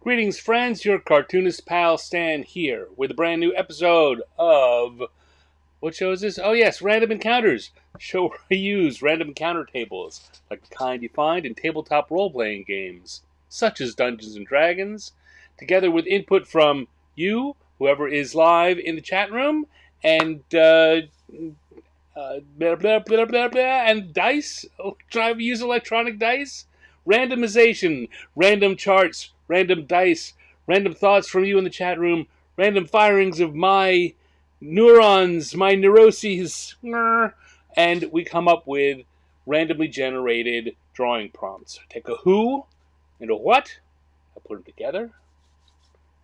Greetings, friends. Your cartoonist pal Stan here with a brand new episode of what show is this? Oh, yes, Random Encounters. Show where I use random encounter tables, like the kind you find in tabletop role playing games, such as Dungeons and Dragons, together with input from you, whoever is live in the chat room, and blah, blah, blah, blah, blah, and dice. Try to use electronic dice. Randomization, random charts, random dice, random thoughts from you in the chat room, random firings of my neurons, my neuroses, and we come up with randomly generated drawing prompts. I take a who and a what, I put them together,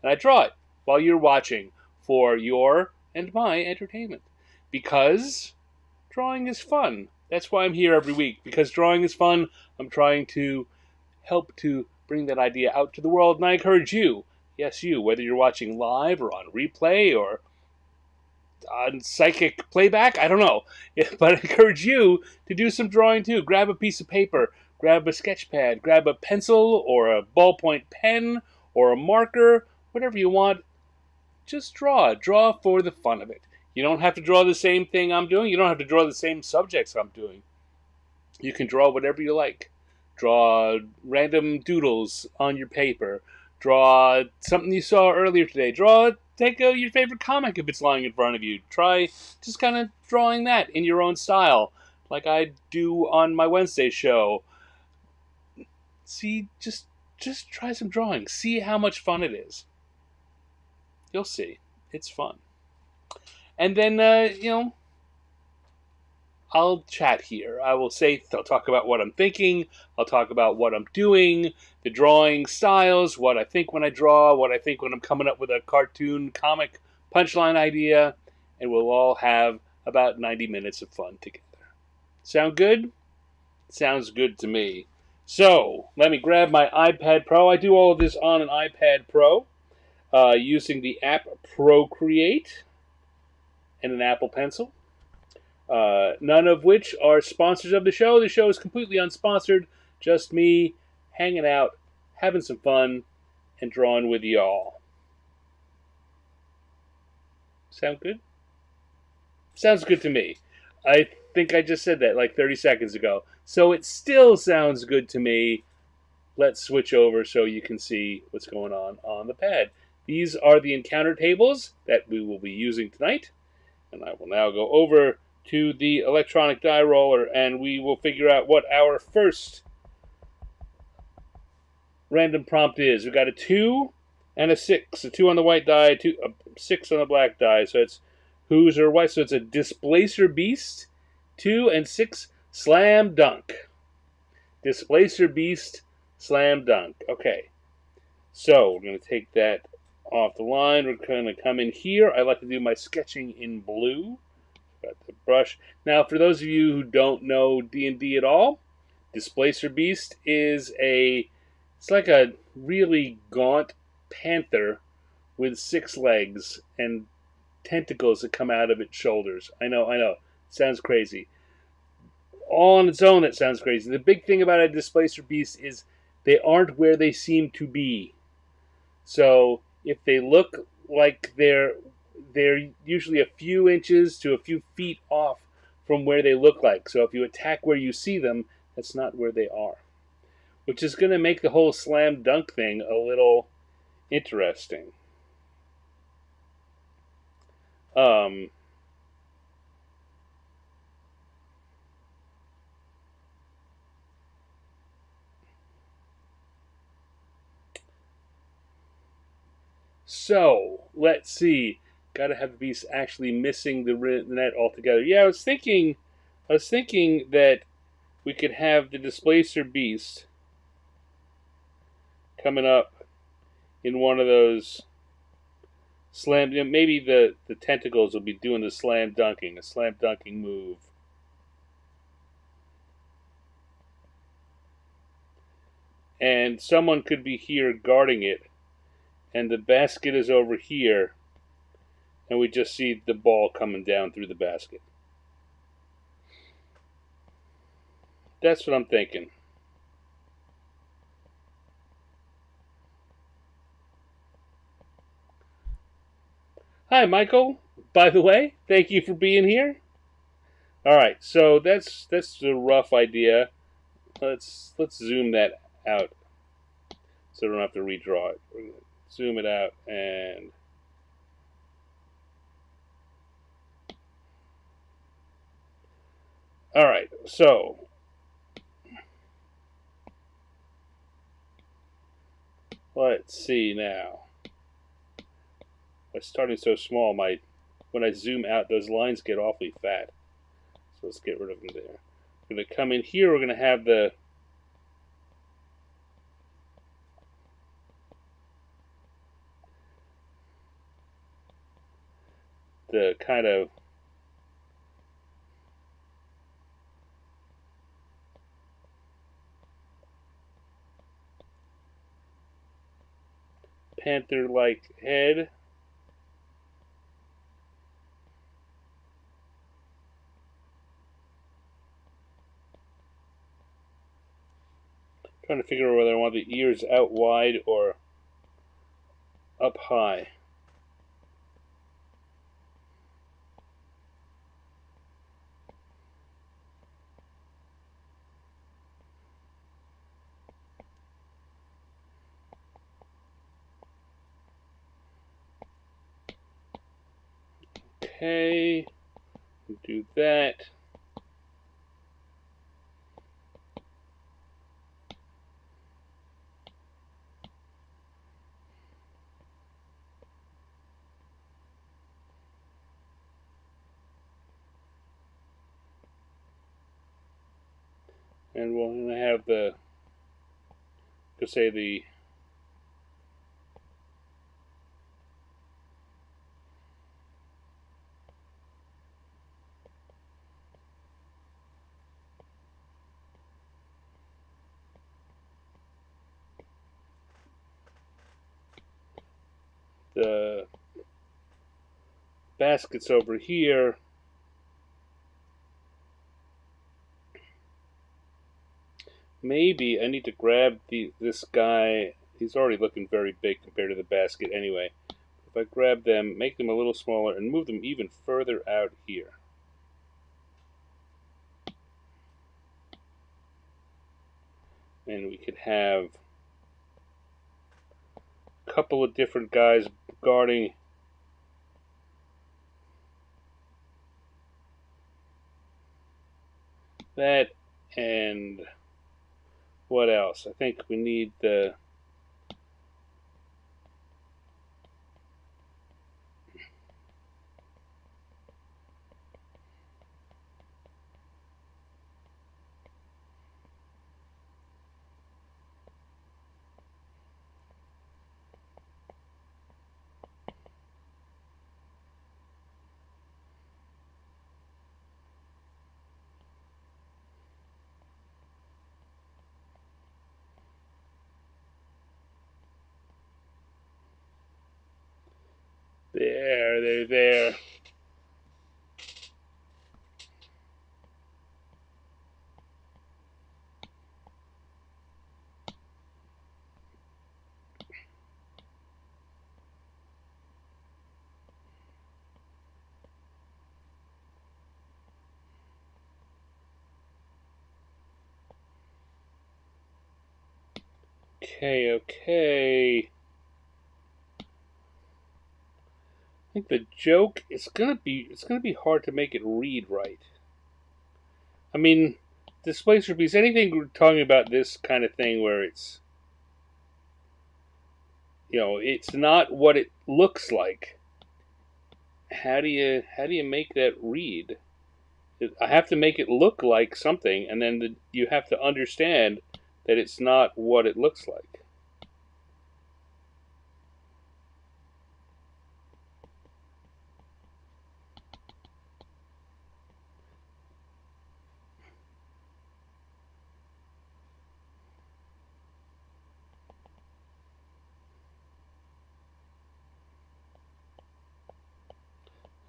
and I draw it while you're watching for your and my entertainment. Because drawing is fun. That's why I'm here every week, because drawing is fun. I'm trying to help to bring that idea out to the world, and I encourage you, yes, you, whether you're watching live or on replay or on psychic playback, I don't know, but I encourage you to do some drawing too. Grab a piece of paper, grab a sketch pad, grab a pencil or a ballpoint pen or a marker, whatever you want. Just draw. Draw for the fun of it. You don't have to draw the same thing I'm doing. You don't have to draw the same subjects I'm doing. You can draw whatever you like. Draw random doodles on your paper. Draw something you saw earlier today. Take your favorite comic if it's lying in front of you. Try just kind of drawing that in your own style, like I do on my Wednesday show. See, just try some drawing. See how much fun it is. You'll see. It's fun. And then, I'll chat here. I'll talk about what I'm thinking. I'll talk about what I'm doing, the drawing styles, what I think when I draw, what I think when I'm coming up with a cartoon comic punchline idea, and we'll all have about 90 minutes of fun together. Sound good? Sounds good to me. So, let me grab my iPad Pro. I do all of this on an iPad Pro using the app Procreate and an Apple Pencil. None of which are sponsors of the show. The show is completely unsponsored. Just me hanging out, having some fun, and drawing with y'all. Sound good? Sounds good to me. I think I just said that like 30 seconds ago. So it still sounds good to me. Let's switch over so you can see what's going on the pad. These are the encounter tables that we will be using tonight. And I will now go over to the electronic die roller, and we will figure out what our first random prompt is. We've got a 2 and a 6. A 2 on the white die, a 6 on the black die. So it's who's or what. So it's a Displacer Beast, 2 and 6, slam dunk. Displacer Beast, slam dunk. Okay. So we're going to take that off the line. We're going to come in here. I like to do my sketching in blue. Got the brush. Now, for those of you who don't know D&D at all, Displacer Beast is it's like a really gaunt panther with 6 legs and tentacles that come out of its shoulders. I know. Sounds crazy. All on its own, that sounds crazy. The big thing about a Displacer Beast is they aren't where they seem to be. So, if they look like they're usually a few inches to a few feet off from where they look like. So if you attack where you see them, that's not where they are. Which is going to make the whole slam dunk thing a little interesting. So, let's see. Gotta have the beast actually missing the net altogether. Yeah, I was thinking that we could have the Displacer Beast coming up in one of those maybe the tentacles will be doing the slam dunking move. And someone could be here guarding it, and the basket is over here, and we just see the ball coming down through the basket. That's what I'm thinking. Hi, Michael. By the way, thank you for being here. All right, so that's a rough idea. Let's zoom that out so I don't have to redraw it. We're gonna zoom it out and all right. So let's see now. By starting so small, when I zoom out, those lines get awfully fat. So let's get rid of them there. We're gonna come in here. We're gonna have the kind of panther-like head. Trying to figure out whether I want the ears out wide or up high. Okay, do that. And we're going to have the baskets over here. Maybe I need to grab this guy. He's already looking very big compared to the basket anyway. If I grab them, make them a little smaller, and move them even further out here. And we could have a couple of different guys guarding that. And what else? I think we need the there. Okay. I think the joke it's gonna be hard to make it read right. I mean, Displacer piece, anything we're talking about this kind of thing where it's not what it looks like. How do you make that read? I have to make it look like something, and then you have to understand that it's not what it looks like.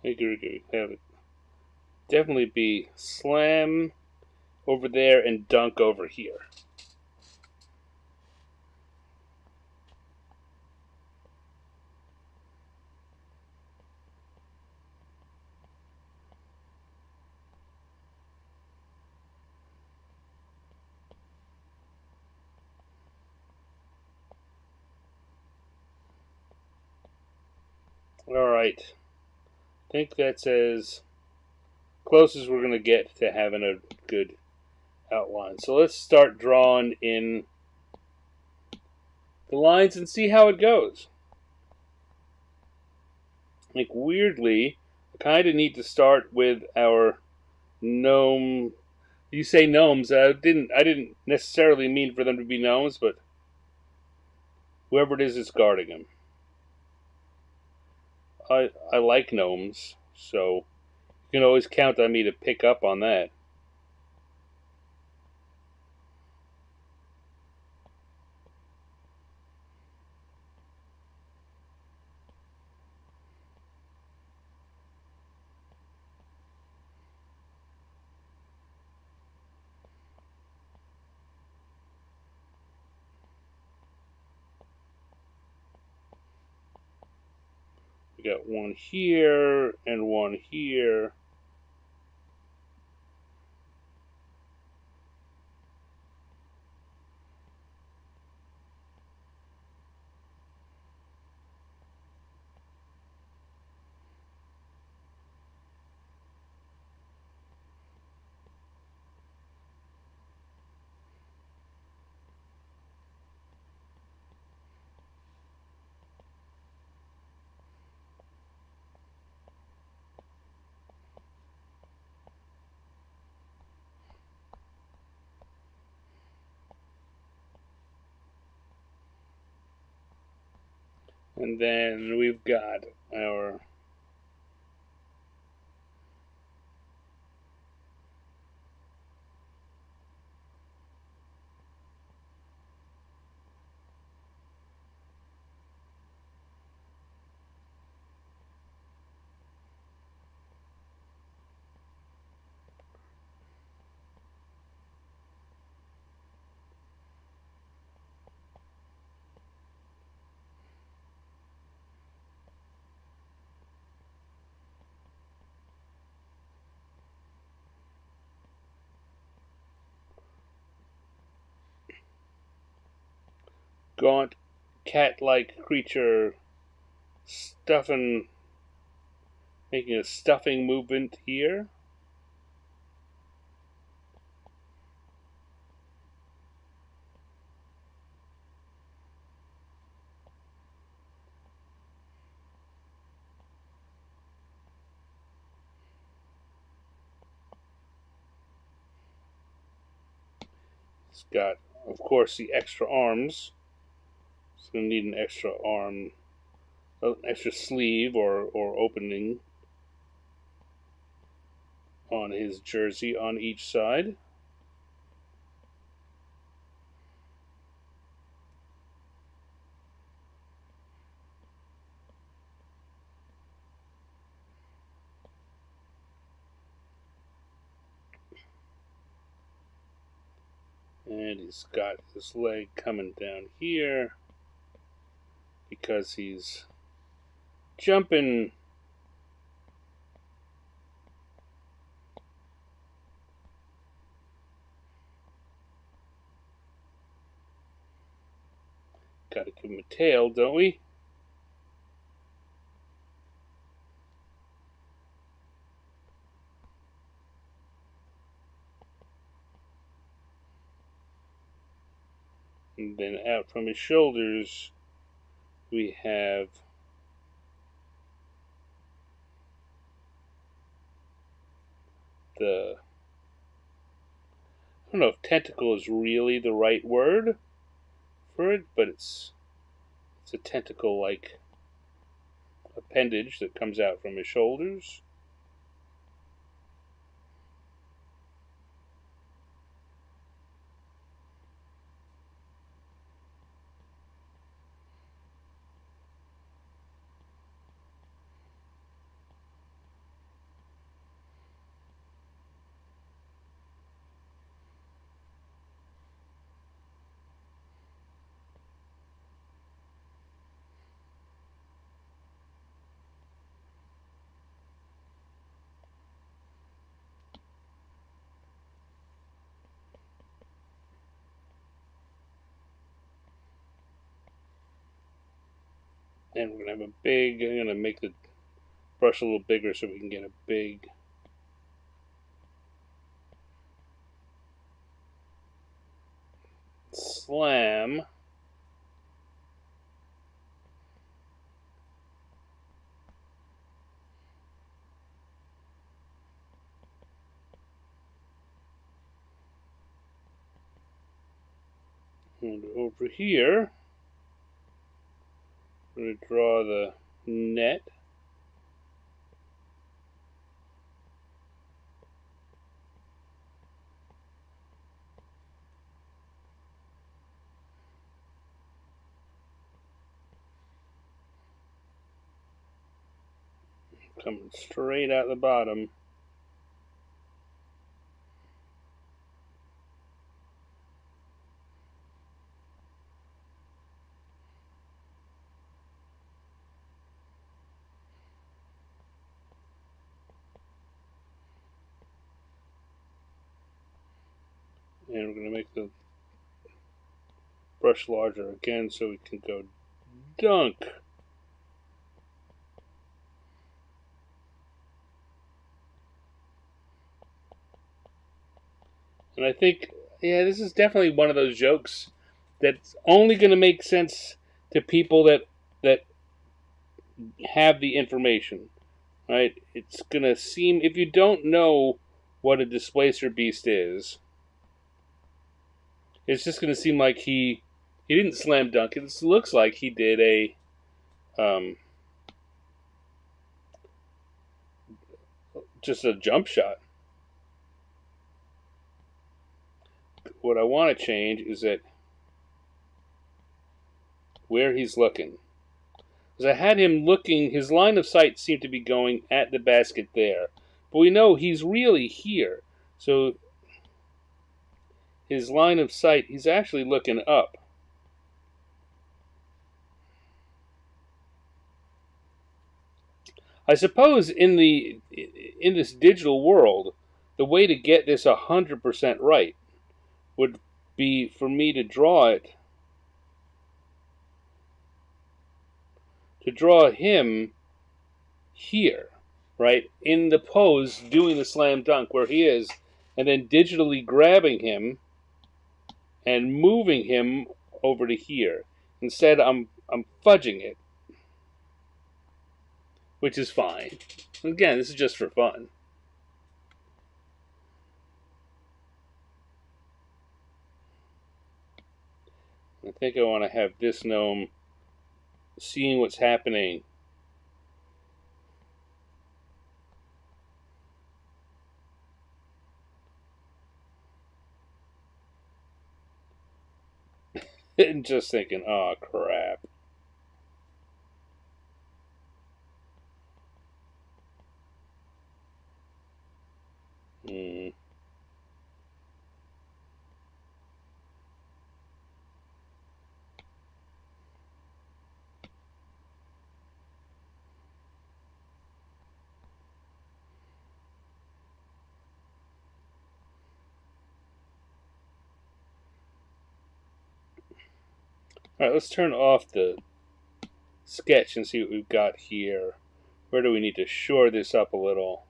I agree. Have it definitely be slam over there and dunk over here. Alright. I think that's as close as we're going to get to having a good outline. So let's start drawing in the lines and see how it goes. Like, weirdly, I kind of need to start with our gnome. You say gnomes. I didn't necessarily mean for them to be gnomes, but whoever it is that's guarding them. I like gnomes, so you can always count on me to pick up on that. We got one here and one here. And then we've got our gaunt cat-like creature making a stuffing movement here. It's got, of course, the extra arms. It's going to need an extra arm, an extra sleeve or opening on his jersey on each side. And he's got his leg coming down here because he's jumping gotta give him a tail, don't we? And then out from his shoulders we have the, I don't know if tentacle is really the right word for it, but it's a tentacle-like appendage that comes out from his shoulders. And we're going to have a big, I'm going to make the brush a little bigger so we can get a big slam. And over here, I'm going to draw the net. Coming straight out the bottom. And we're going to make the brush larger again so we can go dunk. And I think, yeah, this is definitely one of those jokes that's only going to make sense to people that have the information, right? It's going to seem, if you don't know what a displacer beast is, it's just going to seem like he didn't slam dunk. It looks like he did a just a jump shot. What I want to change is that where he's looking. Because I had him looking, his line of sight seemed to be going at the basket there. But we know he's really here. So his line of sight, he's actually looking up. I suppose in this digital world, the way to get this 100% right would be for me to draw him here, right? In the pose, doing the slam dunk where he is, and then digitally grabbing him and moving him over to here. Instead, I'm fudging it, which is fine. Again, this is just for fun. I think I want to have this gnome seeing what's happening. And just thinking, oh crap. Alright, let's turn off the sketch and see what we've got here. Where do we need to shore this up a little?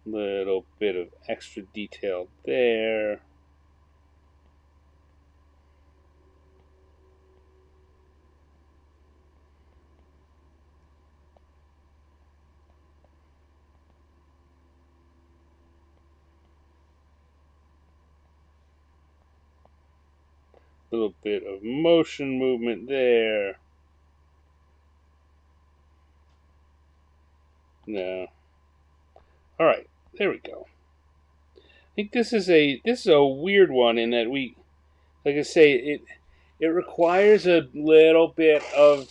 Little bit of extra detail there. Little bit of motion movement there. No. All right, there we go. I think this is a weird one in that we, like I say, it requires a little bit of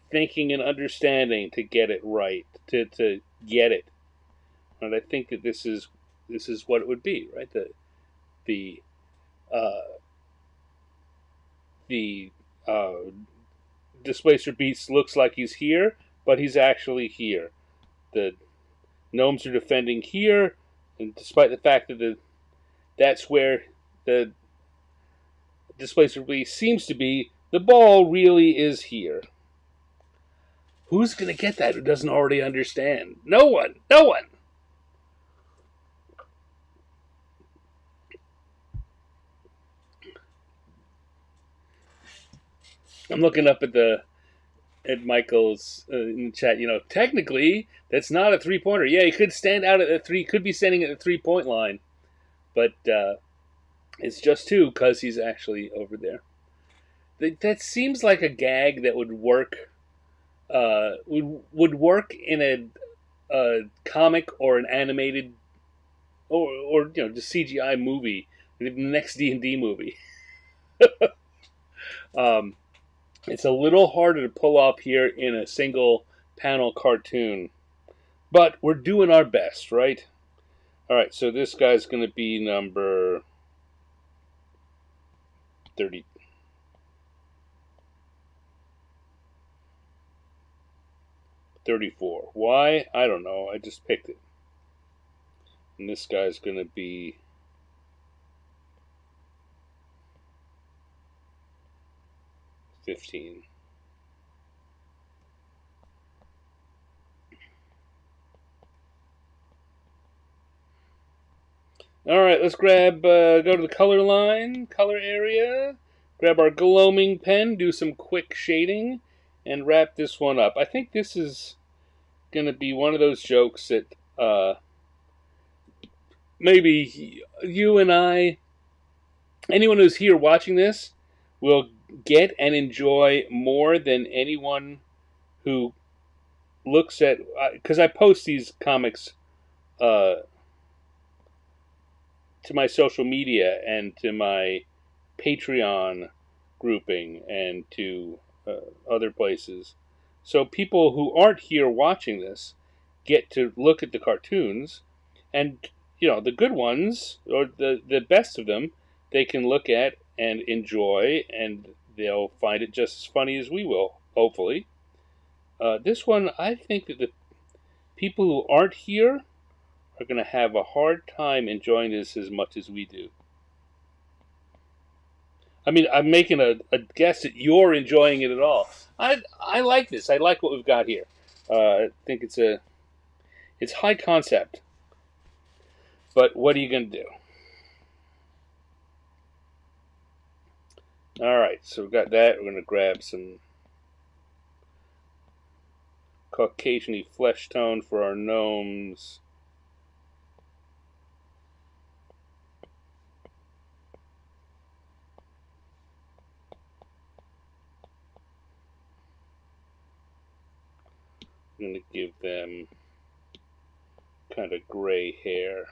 thinking and understanding to get it right, to get it. And I think that this is what it would be, right? The Displacer Beast looks like he's here, but he's actually here. The gnomes are defending here, and despite the fact that that's where the Displacer Beast seems to be, The ball really is here. Who's going to get that who doesn't already understand? No one. No one. I'm looking up at Michael's in the chat. Technically, that's not a 3-pointer. Yeah, he could stand out at the three. Could be standing at the 3-point line, but it's just 2 because he's actually over there. That seems like a gag that would work. Would work in a comic or an animated or just CGI movie, the next D&D movie. It's a little harder to pull off here in a single panel cartoon, but we're doing our best, right? All right, so this guy's going to be number 30. 34. Why? I don't know. I just picked it. And this guy's going to be 15. All right, let's go to the color line, color area, grab our gloaming pen, do some quick shading, and wrap this one up. I think this is going to be one of those jokes that maybe you and I, anyone who's here watching this, will get and enjoy more than anyone who looks at, because I post these comics to my social media and to my Patreon grouping and to other places. So people who aren't here watching this get to look at the cartoons, and the good ones or the best of them they can look at and enjoy, and they'll find it just as funny as we will, hopefully. This one, I think that the people who aren't here are going to have a hard time enjoying this as much as we do. I mean, I'm making a guess that you're enjoying it at all. I like this. I like what we've got here. I think it's high concept. But what are you going to do? All right, so we've got that. We're going to grab some Caucasian-y flesh tone for our gnomes. I'm going to give them kind of gray hair.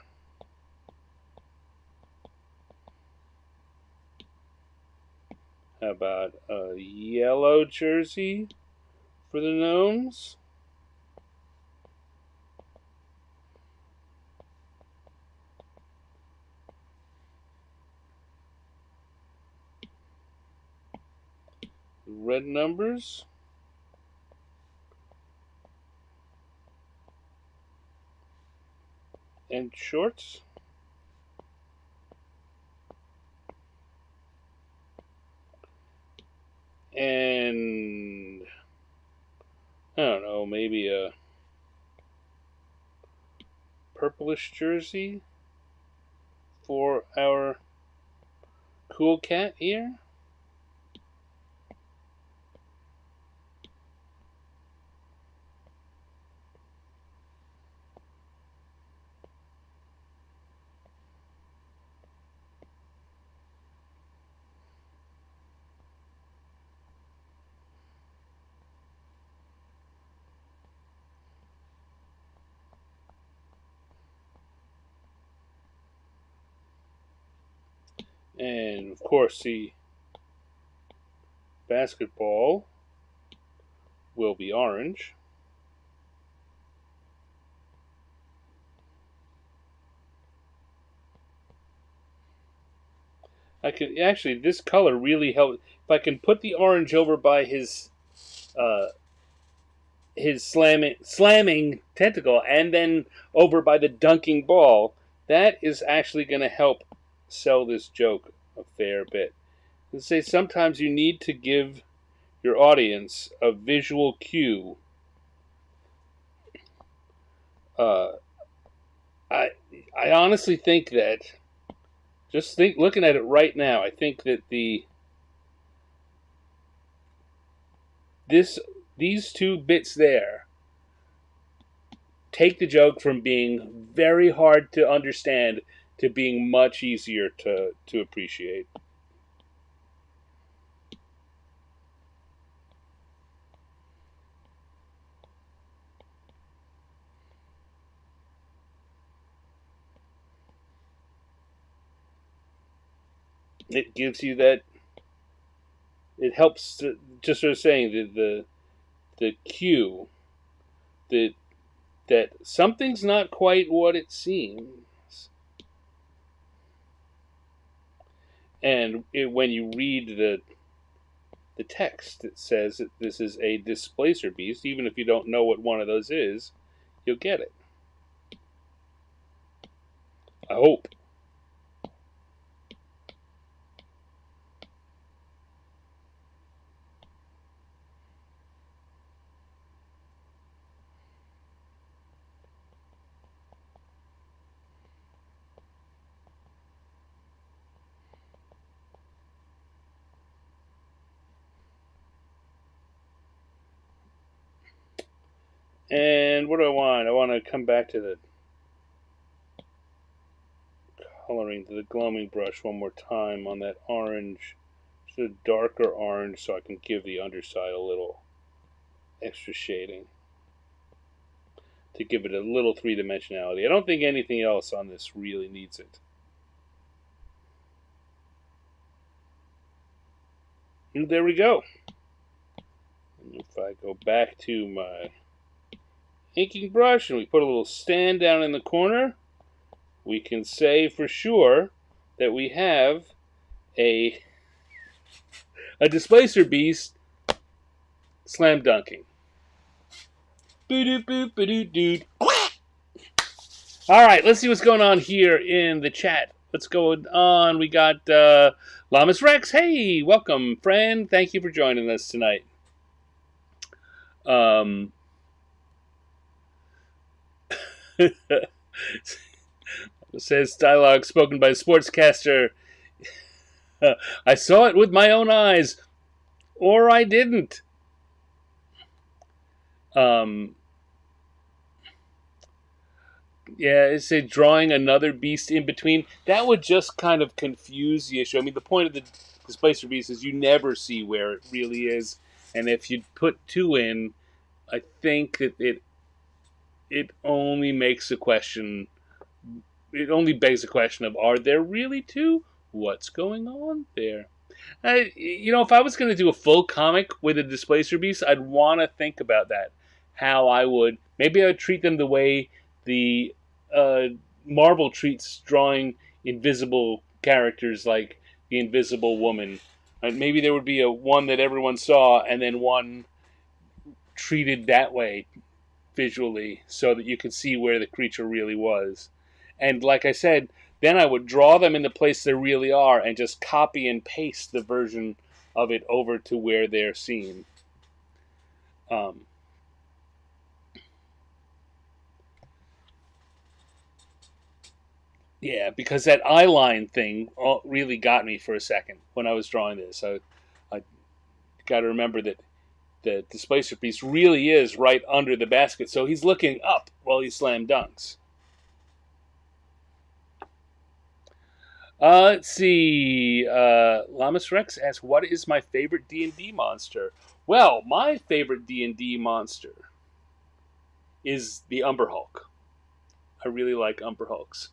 How about a yellow jersey for the gnomes? Red numbers. And shorts. And I don't know, maybe a purplish jersey for our cool cat here. And of course the basketball will be orange. I could actually, this color really helps. If I can put the orange over by his slamming tentacle, and then over by the dunking ball, that is actually going to help sell this joke a fair bit. Let's say sometimes you need to give your audience a visual cue. Uh, I I honestly think that looking at it right now, I think that this these two bits there take the joke from being very hard to understand to being much easier to appreciate. It gives you that. It helps to, just sort of saying the cue that that something's not quite what it seems. And when you read the text, it says that this is a displacer beast. Even if you don't know what one of those is, you'll get it. I hope. And what do I want? I want to come back to the coloring, to the gloaming brush one more time on that orange, just a darker orange, so I can give the underside a little extra shading to give it a little three-dimensionality. I don't think anything else on this really needs it. And there we go. And if I go back to my inking brush and we put a little stand down in the corner, we can say for sure that we have a displacer beast slam dunking. All right, let's see what's going on here in the chat. What's going on? We got Lamas Rex. Hey, welcome, friend. Thank you for joining us tonight. Says dialogue spoken by a sportscaster. I saw it with my own eyes, or I didn't. Yeah, it's a drawing another beast in between. That would just kind of confuse the issue. I mean, the point of the Displacer Beast is you never see where it really is, and if you put two in, I think that it only makes a question. It only begs the question of: are there really two? What's going on there? If I was going to do a full comic with a Displacer Beast, I'd want to think about that. How I would treat them the way the Marvel treats drawing invisible characters like the Invisible Woman. Maybe there would be one that everyone saw, and then one treated that way visually, so that you could see where the creature really was. And like I said, then I would draw them in the place they really are, and just copy and paste the version of it over to where they're seen. Yeah, because that eye line thing really got me for a second when I was drawing this. I got to remember that the Displacer piece really is right under the basket, so he's looking up while he slam dunks. Let's see. Lamas Rex asks, "What is my favorite D&D monster?" Well, my favorite D&D monster is the Umber Hulk. I really like Umber Hulks.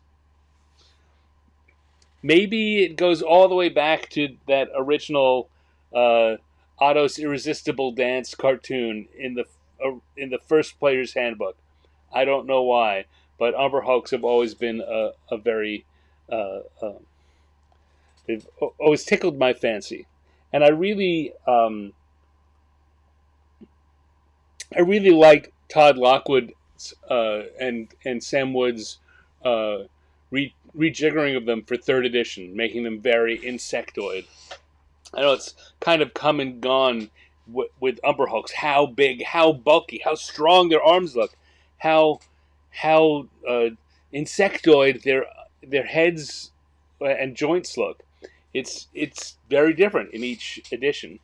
Maybe it goes all the way back to that original Otto's Irresistible Dance cartoon in the first Player's Handbook. I don't know why, but Umber Hulks have always been a very they've always tickled my fancy, and I really liked Todd Lockwood's and Sam Wood's rejiggering of them for third edition, making them very insectoid. I know it's kind of come and gone with Umber Hulks. How big, how bulky, how strong their arms look, how insectoid their heads and joints look. It's very different in each edition.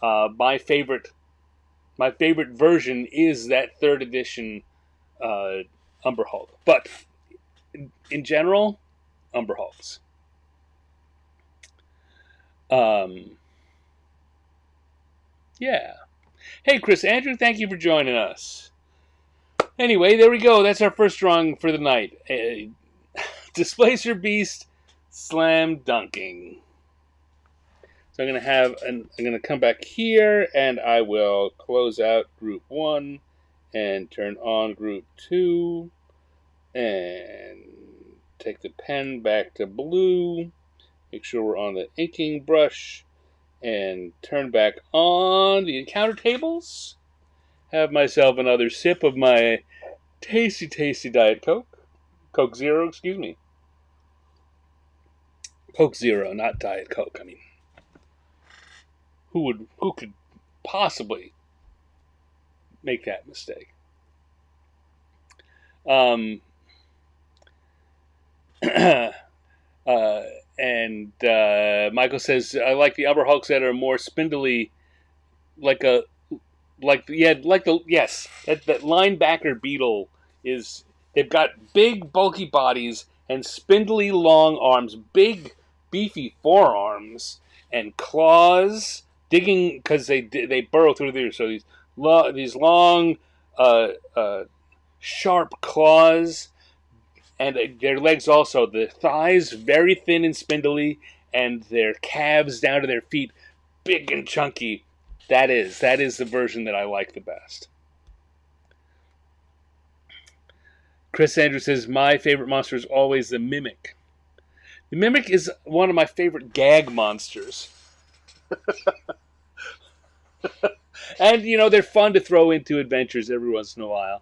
My favorite version is that third edition uh, Umber Hulk, but in general, Umber Hulks. Um, yeah. Hey, Chris Andrew, thank you for joining us. Anyway, there we go. That's our first drawing for the night. Displacer Beast Slam Dunking. So I'm gonna come back here and I will close out group 1 and turn on group 2 and take the pen back to blue. Make sure we're on the inking brush and turn back on the encounter tables. Have myself another sip of my tasty, tasty Diet Coke. Coke Zero, excuse me. Coke Zero, not Diet Coke. I mean, who could possibly make that mistake? And Michael says, I like the Umber Hulks that are more spindly, like a yes, that linebacker beetle is. They've got big, bulky bodies and spindly, long arms, big, beefy forearms, and claws digging because they burrow through there. So these long, uh, uh, sharp claws, and their legs also. The thighs very thin and spindly, and their calves down to their feet big and chunky. That is the version that I like the best. Chris Andrews says, my favorite monster is always the Mimic. The Mimic is one of my favorite gag monsters. And, they're fun to throw into adventures every once in a while.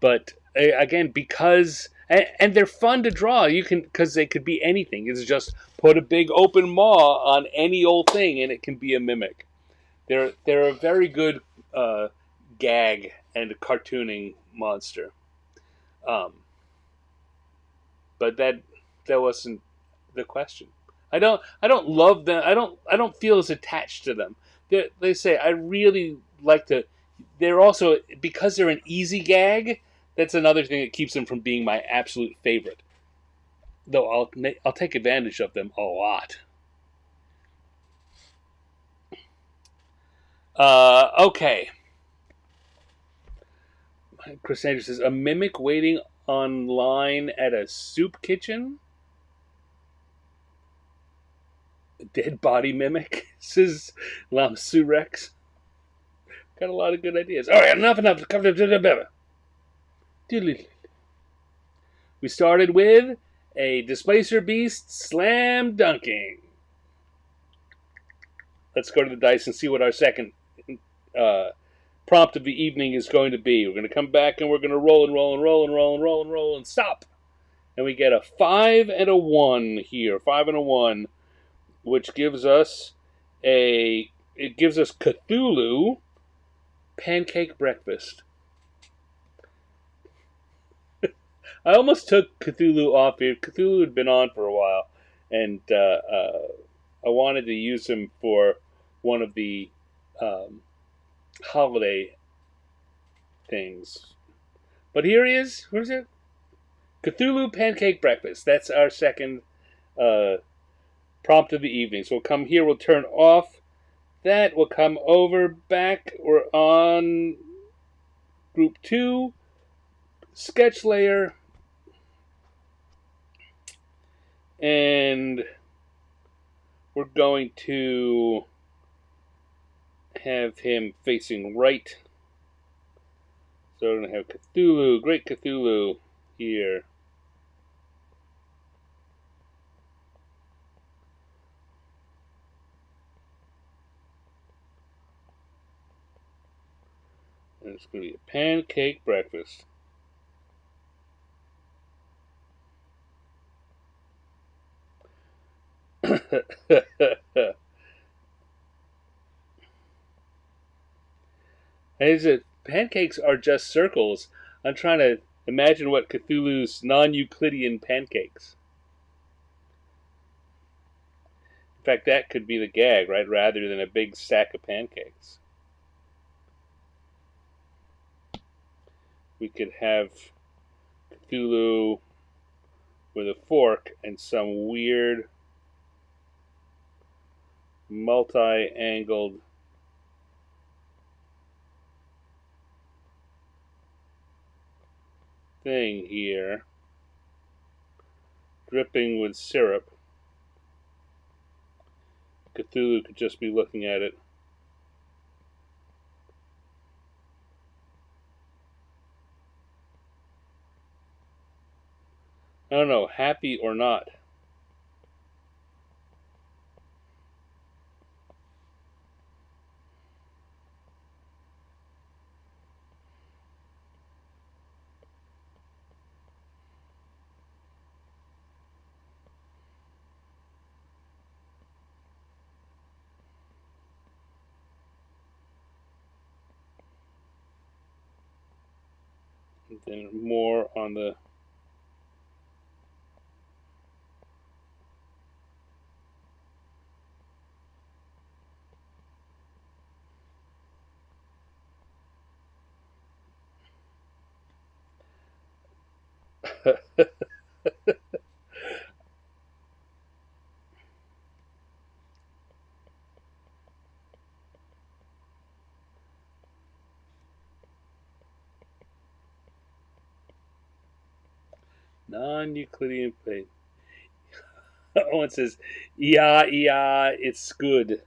But, again, because... And they're fun to draw. Because they could be anything. It's just put a big open maw on any old thing, and it can be a Mimic. They're a very good gag and cartooning monster. But that wasn't the question. I don't love them. I don't feel as attached to them. They say I really like to. They're also, because they're an easy gag. That's another thing that keeps them from being my absolute favorite. Though I'll take advantage of them a lot. Okay. Chris Andrews says, a Mimic waiting online at a soup kitchen? A dead body Mimic? Says Lamsu Rex. Got a lot of good ideas. Alright, enough. We started with a Displacer Beast Slam Dunking. Let's go to the dice and see what our second prompt of the evening is going to be. We're going to come back and we're going to roll and roll and roll and roll and roll and roll and stop. And we get a 5 and a 1 here. 5 and a 1, which gives us Cthulhu Pancake Breakfast. I almost took Cthulhu off here. Cthulhu had been on for a while, and I wanted to use him for one of the holiday things. But here he is. Where's it? Cthulhu Pancake Breakfast. That's our second prompt of the evening. So we'll come here. We'll turn off that. We'll come over back. We're on group 2. Sketch layer. And we're going to have him facing right. So we're going to have Cthulhu, Great Cthulhu here. And it's going to be a pancake breakfast. Is it pancakes are just circles? I'm trying to imagine what Cthulhu's non-Euclidean pancakes. In fact, that could be the gag, right? Rather than a big sack of pancakes, we could have Cthulhu with a fork and some weird multi-angled thing here, dripping with syrup. Cthulhu could just be looking at it. I don't know, happy or not. And then more on the non-Euclidean plane. Owen says, "Yeah, yeah, it's good."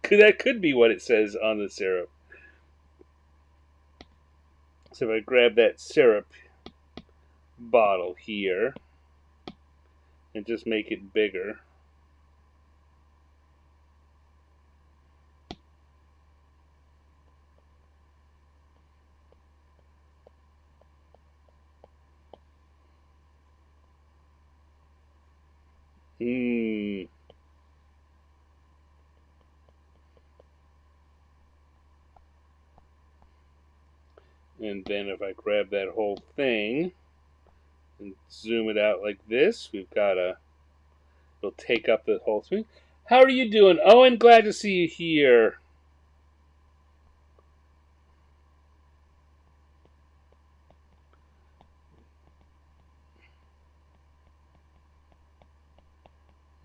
That could be what it says on the syrup. So if I grab that syrup bottle here and just make it bigger. Hmm. And then if I grab that whole thing and zoom it out like this, we've got it'll take up the whole thing. How are you doing, Owen? Glad to see you here.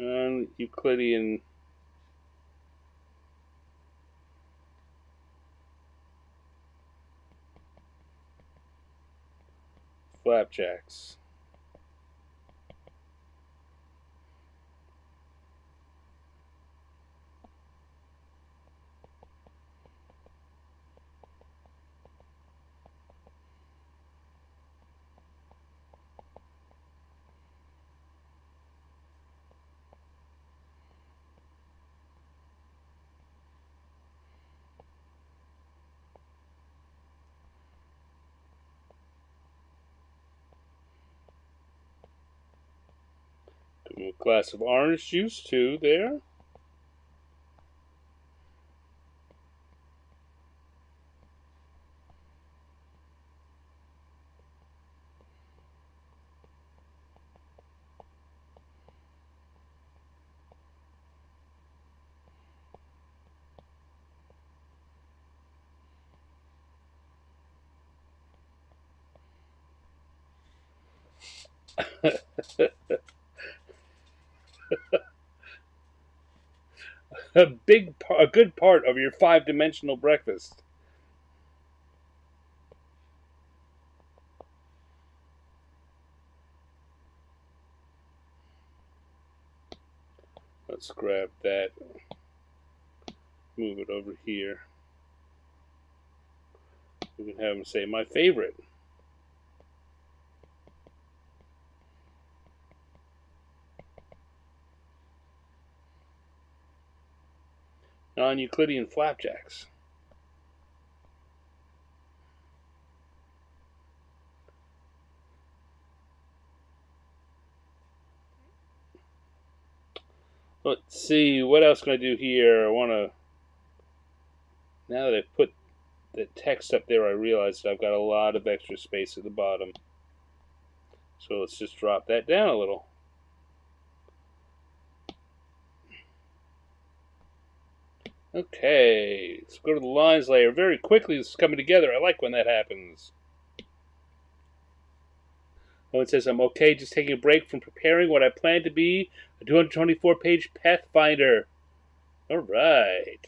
On Euclidean flapjacks. A glass of orange juice too there. A good part of your 5-dimensional breakfast. Let's grab that, move it over here. We can have him say my favorite. Non-Euclidean flapjacks. Let's see, what else can I do here? I want to Now that I've put the text up there, I realize that I've got a lot of extra space at the bottom. So let's just drop that down a little. Okay, let's go to the lines layer. Very quickly, this is coming together. I like when that happens. Oh, it says, I'm okay, just taking a break from preparing what I plan to be a 224-page Pathfinder. All right.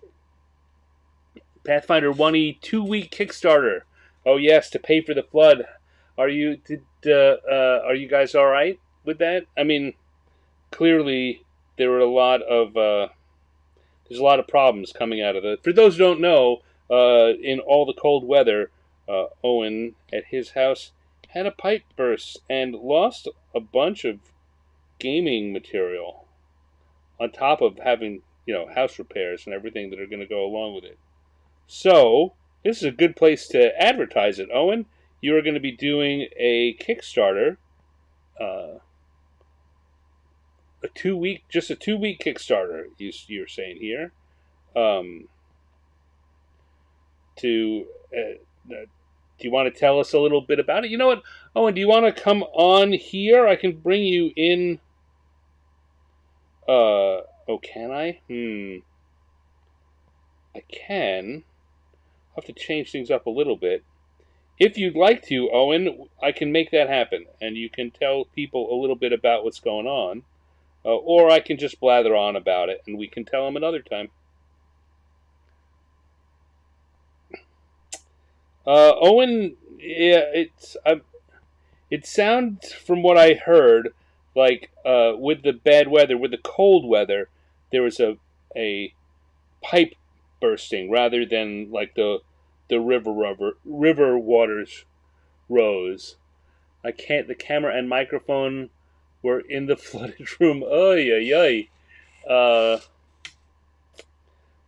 Pathfinder 1E 2-week Kickstarter. Oh yes, to pay for the flood. Are you guys all right with that? I mean, clearly there were a lot of there's a lot of problems coming out of it. For those who don't know, in all the cold weather, Owen at his house had a pipe burst and lost a bunch of gaming material on top of having house repairs and everything that are going to go along with it. So this is a good place to advertise it, Owen. You are going to be doing a Kickstarter, a 2-week Kickstarter. You're saying here, um, to do you want to tell us a little bit about it? You know what, Owen? Do you want to come on here? I can bring you in. Oh, can I? I can. I'll have to change things up a little bit. If you'd like to, Owen, I can make that happen, and you can tell people a little bit about what's going on, or I can just blather on about it, and we can tell them another time. Owen, yeah, it sounds from what I heard like with the bad weather, with the cold weather, there was a pipe bursting rather than like the river waters rose. I can't. The camera and microphone were in the flooded room. Oy, oy, oy.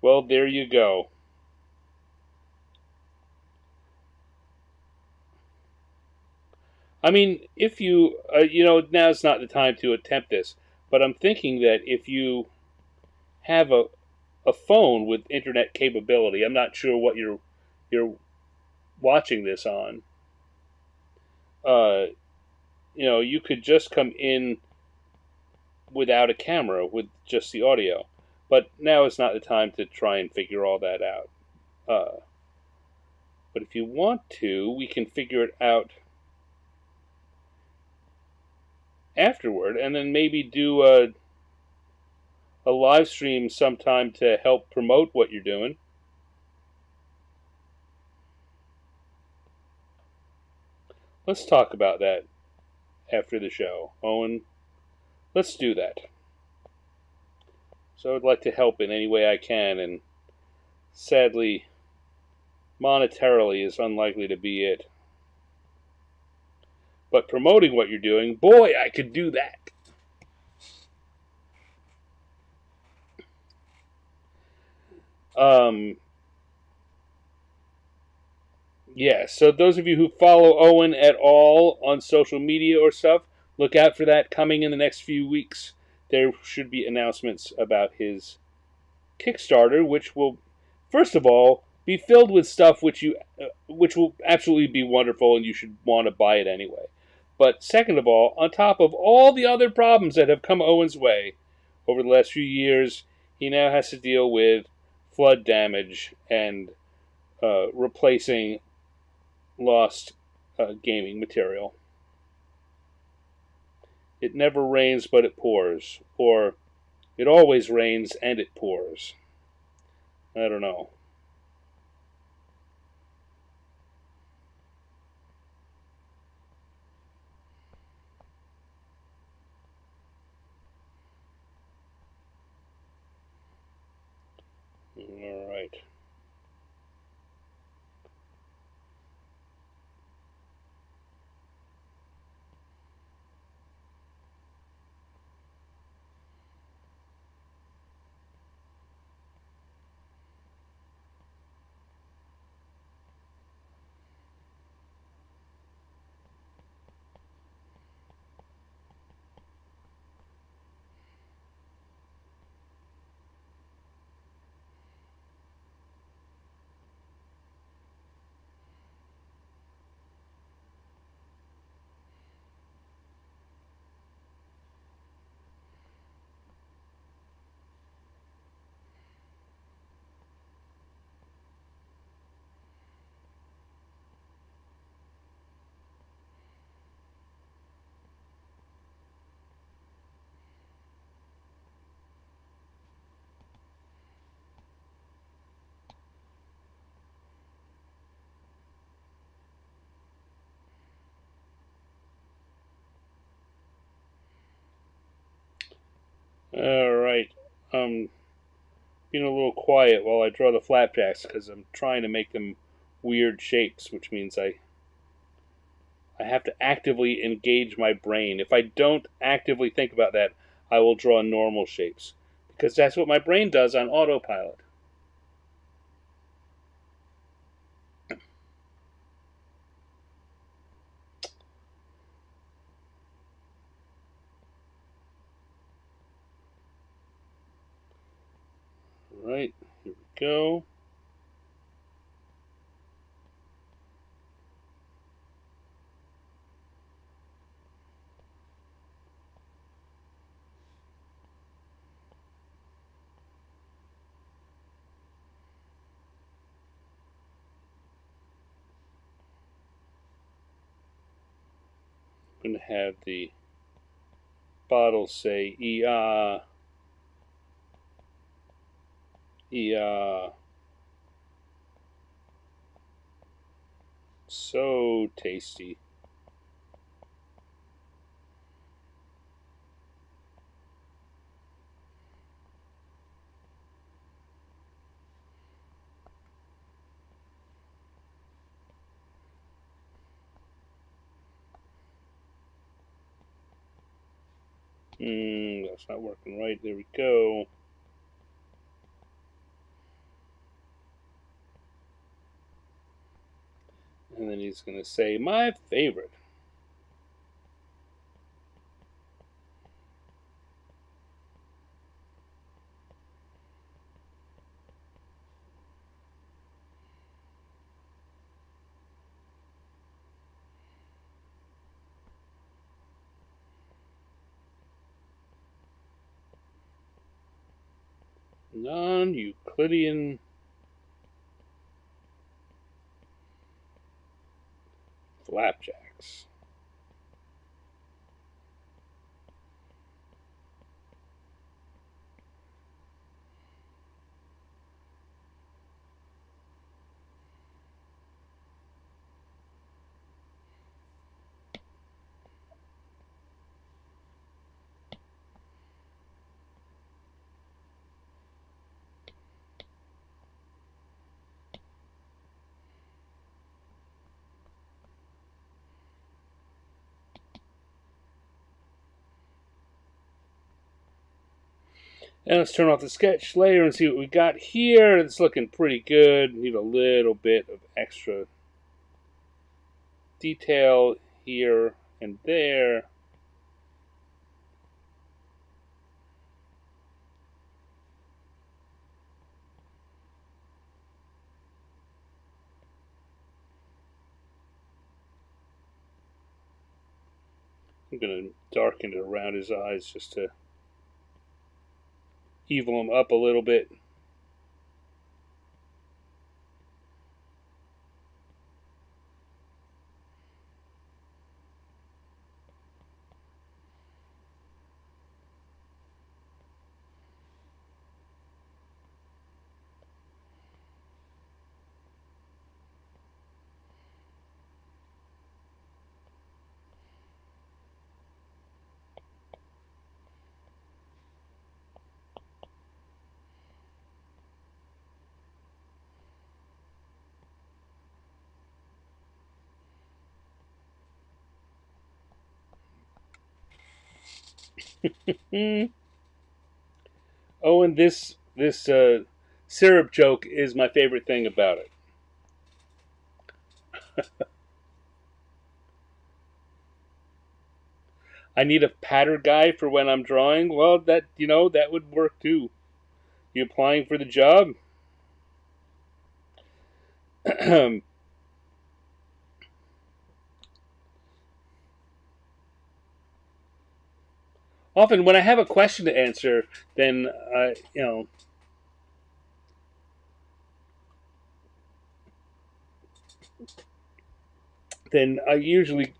Well, there you go. I mean, if you, now's not the time to attempt this, but I'm thinking that if you have a phone with internet capability, I'm not sure what you're watching this on. Uh, you could just come in without a camera with just the audio. But now is not the time to try and figure all that out. But if you want to, we can figure it out afterward, and then maybe do a live stream sometime to help promote what you're doing. Let's talk about that after the show, Owen. Let's do that. So I'd like to help in any way I can, and sadly, monetarily is unlikely to be it. But promoting what you're doing, boy, I could do that. Yeah, so those of you who follow Owen at all on social media or stuff, look out for that coming in the next few weeks. There should be announcements about his Kickstarter, which will, first of all, be filled with stuff which will absolutely be wonderful, and you should want to buy it anyway. But second of all, on top of all the other problems that have come Owen's way over the last few years, he now has to deal with flood damage and replacing lost gaming material. It never rains, but it pours. Or it always rains and it pours. I don't know. All right. Alright. Being a little quiet while I draw the flapjacks because I'm trying to make them weird shapes, which means I have to actively engage my brain. If I don't actively think about that, I will draw normal shapes because that's what my brain does on autopilot. Right, here we go. I'm going to have the bottle say "Ea, Ea." So tasty. That's not working right. There we go. And then he's going to say, my favorite. Non-Euclidean flapjacks. And let's turn off the sketch layer and see what we got here. It's looking pretty good. Need a little bit of extra detail here and there. I'm going to darken it around his eyes just to evil him up a little bit. Oh, and this syrup joke is my favorite thing about it. I need a patter guy for when I'm drawing. Well, that would work too. You applying for the job? Often, when I have a question to answer, then then I usually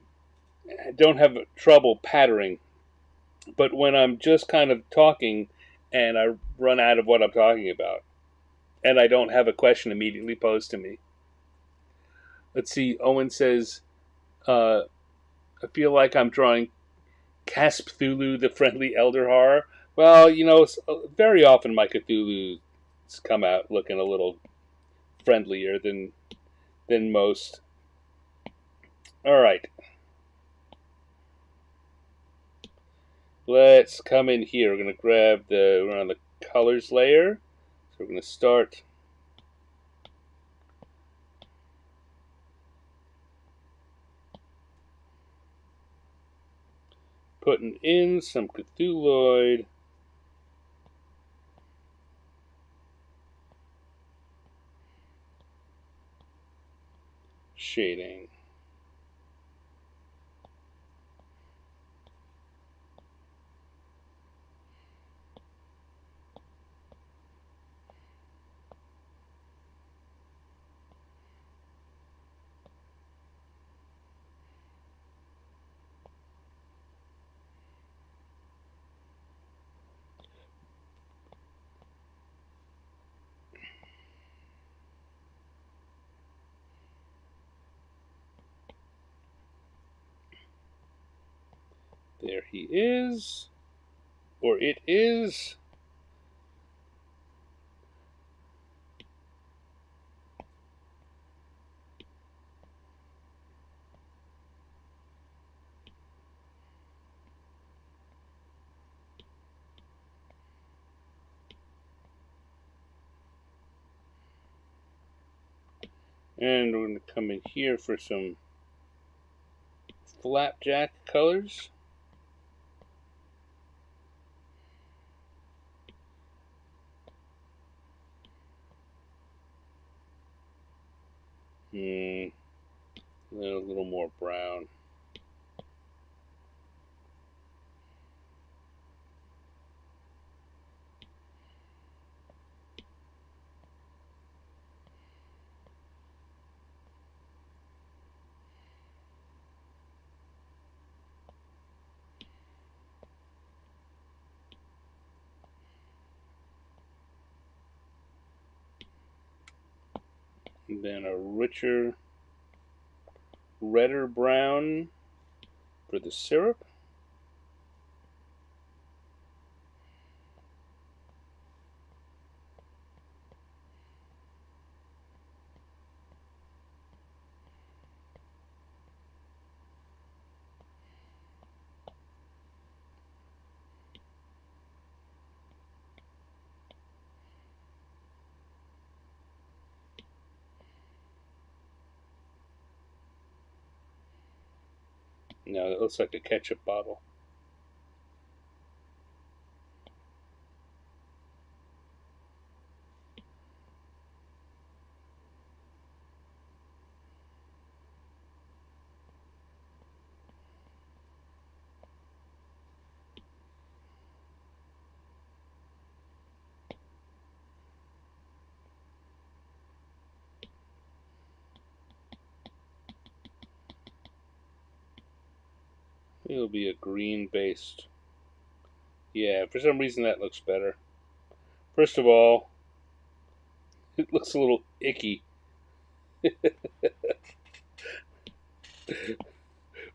don't have trouble pattering. But when I'm just kind of talking and I run out of what I'm talking about, and I don't have a question immediately posed to me. Let's see. Owen says, I feel like I'm drawing Cthulhu, the friendly elder horror. Well, very often my Cthulhu's come out looking a little friendlier than most. All right, let's come in here. We're we're on the colors layer. So we're gonna start putting in some Cthulhuid shading. There he is, or it is. And we're going to come in here for some flapjack colors. A little more brown. And then a richer, redder brown for the syrup. Now it looks like a ketchup bottle. It'll be a green based. Yeah, for some reason that looks better. First of all, it looks a little icky,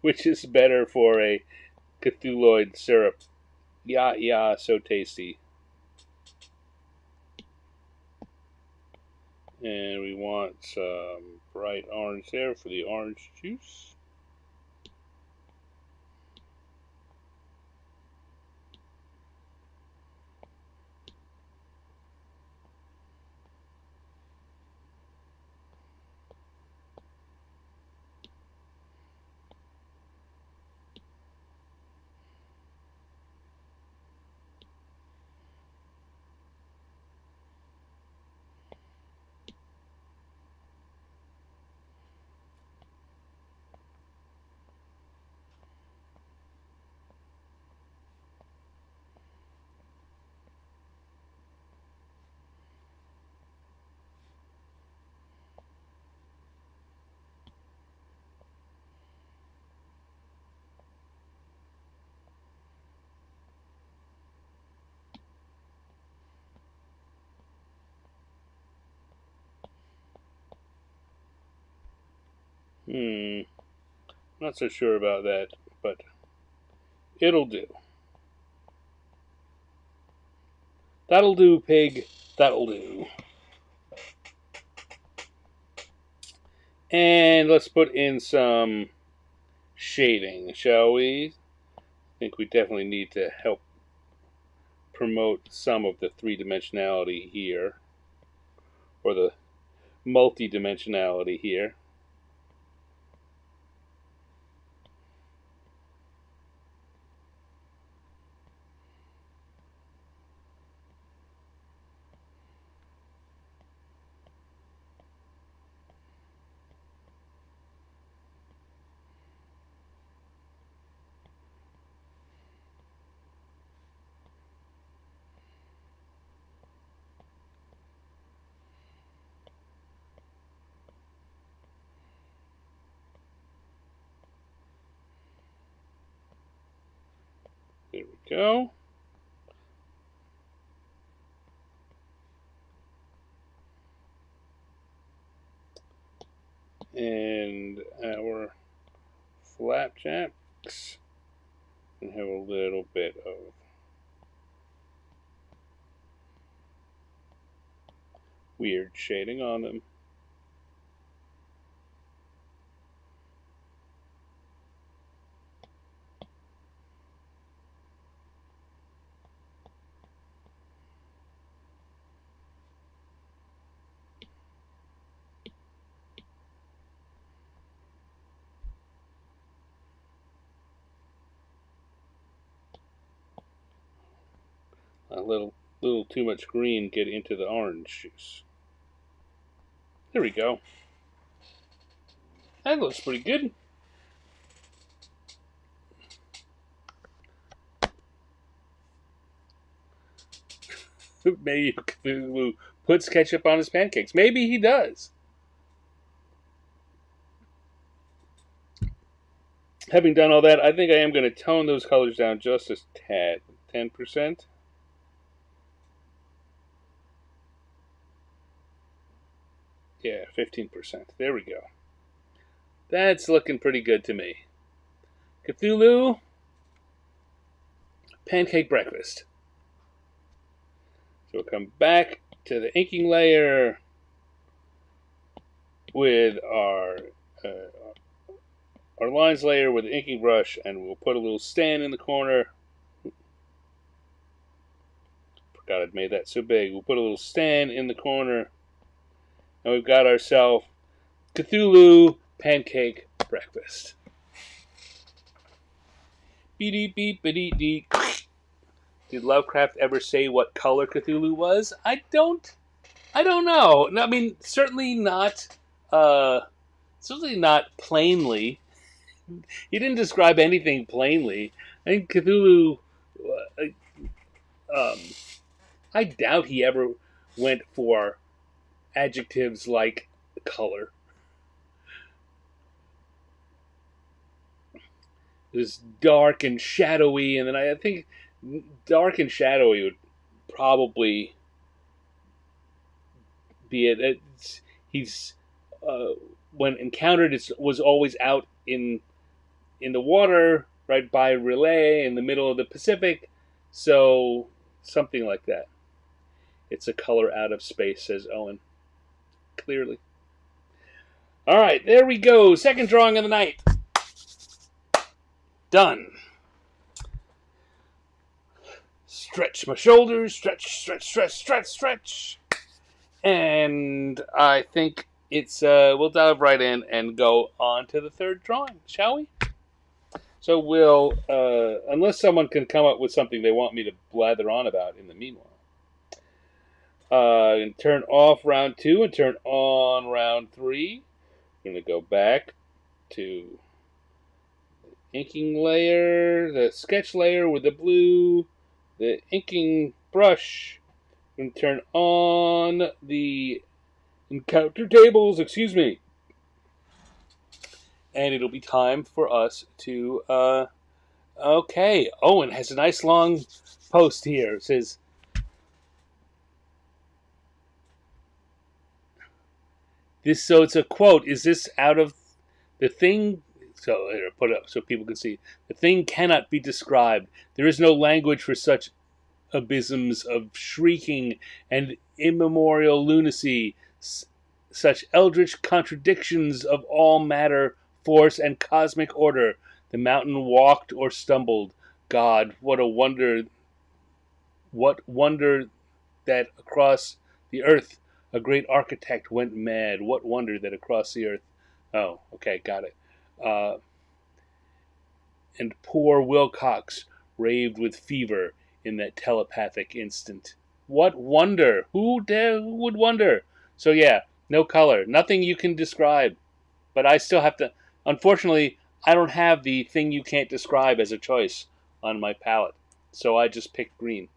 which is better for a Cthulhuid syrup. Yeah, yeah, so tasty. And we want some bright orange there for the orange juice. Not so sure about that, but it'll do. That'll do, pig. That'll do. And let's put in some shading, shall we? I think we definitely need to help promote some of the three-dimensionality here, or the multi-dimensionality here. There we go. And our flapjacks can have a little bit of weird shading on them. A little too much green get into the orange juice. There we go. That looks pretty good. Maybe Cthulhu puts ketchup on his pancakes. Maybe he does. Having done all that, I think I am going to tone those colors down just a tad. 10%. Yeah, 15%. There we go. That's looking pretty good to me. Cthulhu, pancake breakfast. So we'll come back to the inking layer with our lines layer with the inking brush, and we'll put a little stand in the corner. Forgot I'd made that so big. We'll put a little stand in the corner, and we've got ourselves Cthulhu pancake breakfast. Beep beep beep beep. Did Lovecraft ever say what color Cthulhu was? I don't know. I mean, certainly not plainly. He didn't describe anything plainly. I think Cthulhu. I doubt he ever went for adjectives like color. It was dark and shadowy, and then I think dark and shadowy would probably be it. He's when encountered, it was always out in the water, right by Relay in the middle of the Pacific, so something like that. It's a color out of space, says Owen. Clearly. All right, there we go. Second drawing of the night. Done. Stretch my shoulders. Stretch. And I think it's we'll dive right in and go on to the third drawing, shall we? So we'll, unless someone can come up with something they want me to blather on about in the meanwhile. And turn off round 2 and turn on round 3. I'm going to go back to the inking layer, the sketch layer with the blue, the inking brush. I'm going to turn on the encounter tables, and it'll be time for us to, okay, Owen has a nice long post here. It says, so it's a quote. Is this out of the thing? So here, put it up so people can see. The thing cannot be described. There is no language for such abysms of shrieking and immemorial lunacy, such eldritch contradictions of all matter, force, and cosmic order. The mountain walked or stumbled. God, what wonder that across the earth a great architect went mad. What wonder that across the earth. Oh, okay, got it. Uh, and poor Wilcox raved with fever in that telepathic instant. What wonder? Who would wonder? So yeah, no color, nothing you can describe. But I still have to. Unfortunately, I don't have the thing you can't describe as a choice on my palette, so I just picked green.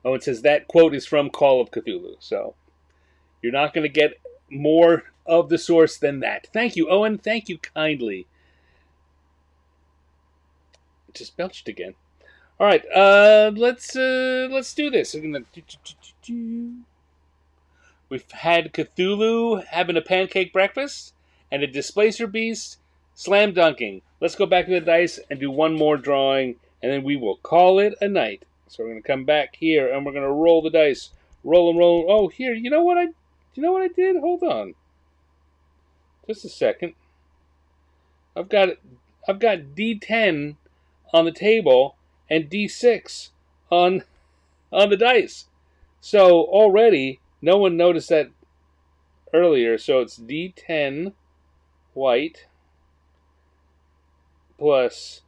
Oh, it says that quote is from Call of Cthulhu, so you're not going to get more of the source than that. Thank you, Owen. Thank you kindly. Just belched again. All right, let's do this. We've had Cthulhu having a pancake breakfast and a displacer beast slam dunking. Let's go back to the dice and do one more drawing, and then we will call it a night. So we're gonna come back here and we're gonna roll the dice, roll and roll. Oh, here, you know what I did? Hold on, just a second. I've got D10 on the table and D6 on the dice. So already, no one noticed that earlier. So it's D10 white plus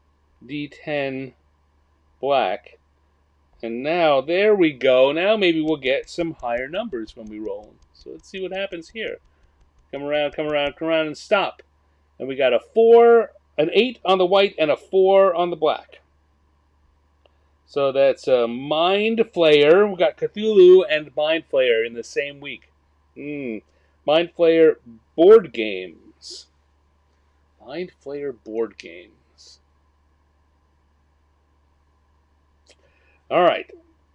D10 black. And now, there we go. Now maybe we'll get some higher numbers when we roll. So let's see what happens here. Come around, and stop. And we got a 4, an 8 on the white, and a 4 on the black. So that's a Mind Flayer. We got Cthulhu and Mind Flayer in the same week. Mind Flayer board games. Mind Flayer board games. All right,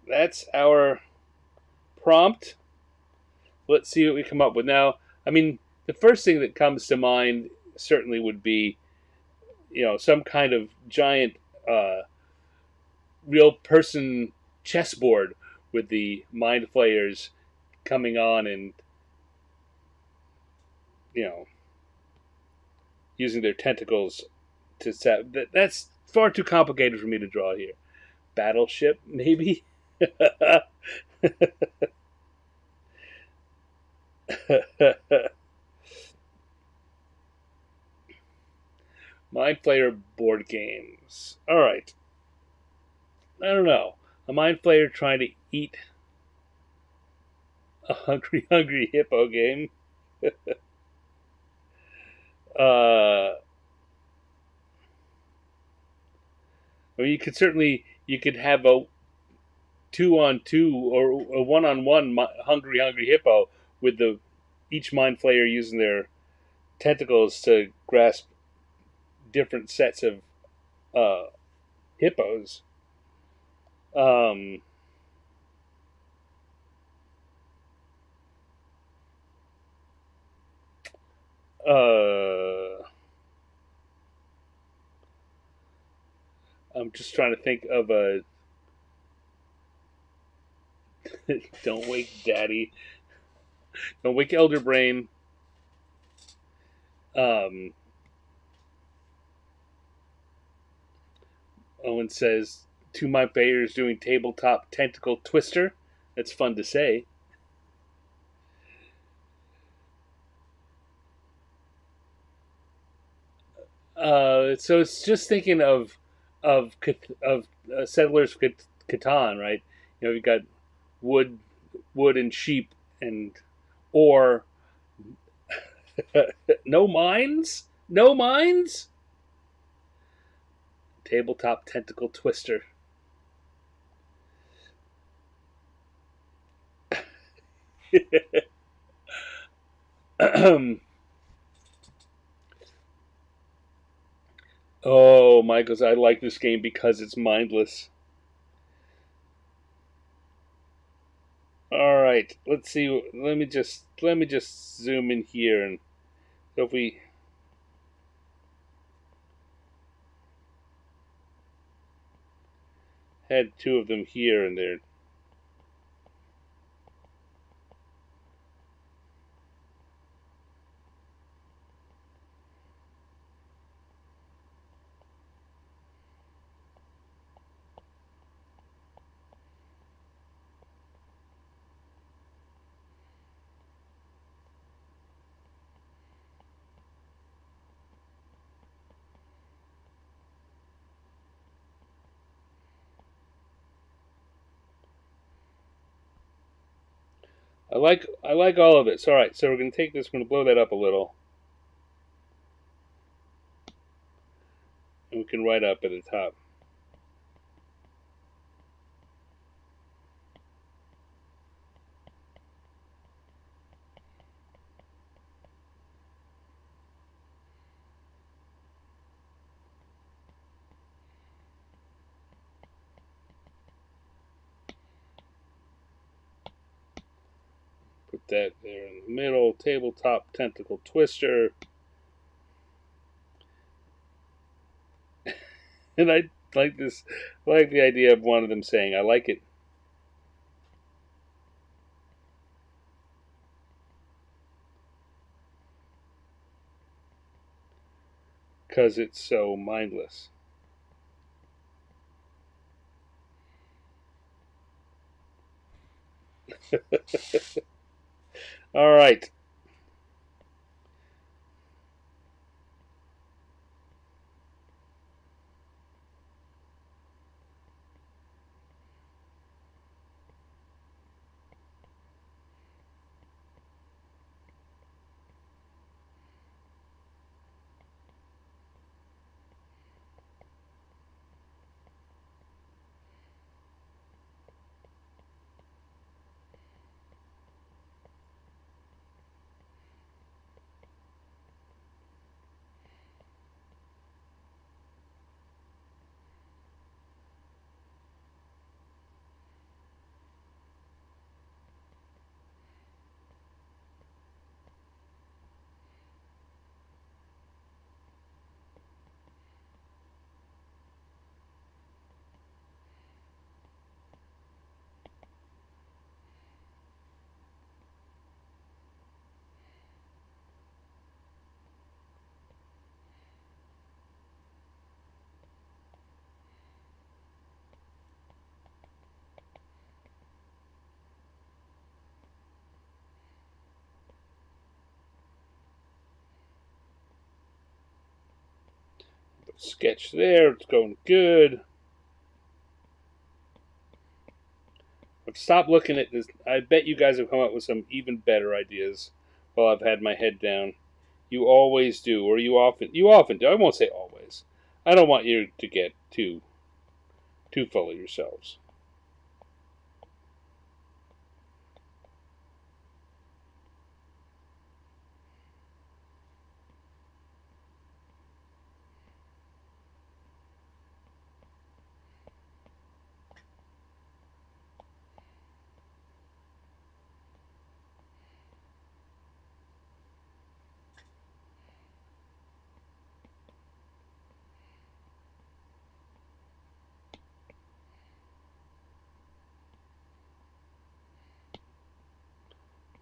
that's our prompt. Let's see what we come up with. Now, I mean, the first thing that comes to mind certainly would be, some kind of giant real person chessboard with the Mind Flayers coming on and, using their tentacles to set. That's far too complicated for me to draw here. Battleship, maybe? Mind Flayer board games. Alright. I don't know. A Mind Flayer trying to eat a hungry, hungry hippo game. I mean, you could have a 2-on-2 or a 1-on-1 hungry, hungry hippo with each Mind Flayer using their tentacles to grasp different sets of hippos. I'm just trying to think of a. Don't wake Daddy. Don't wake Elder Brain. Owen says, to my players doing tabletop tentacle twister. That's fun to say. So it's just thinking of Settlers of Catan, right? You've got wood and sheep and or no mines, tabletop tentacle twister. Oh, Michaels, I like this game because it's mindless. All right, let's see. Let me just zoom in here, and so if we had two of them here and there. I like all of it. So, all right, so we're going to take this, we're going to blow that up a little. And we can write up at the top. Put that there in the middle. Tabletop tentacle twister. And I like this. I like the idea of one of them saying, "I like it." Because it's so mindless. All right. Sketch there. It's going good. But stop looking at this. I bet you guys have come up with some even better ideas while I've had my head down. You always do, or you often do. I won't say always. I don't want you to get too full of yourselves.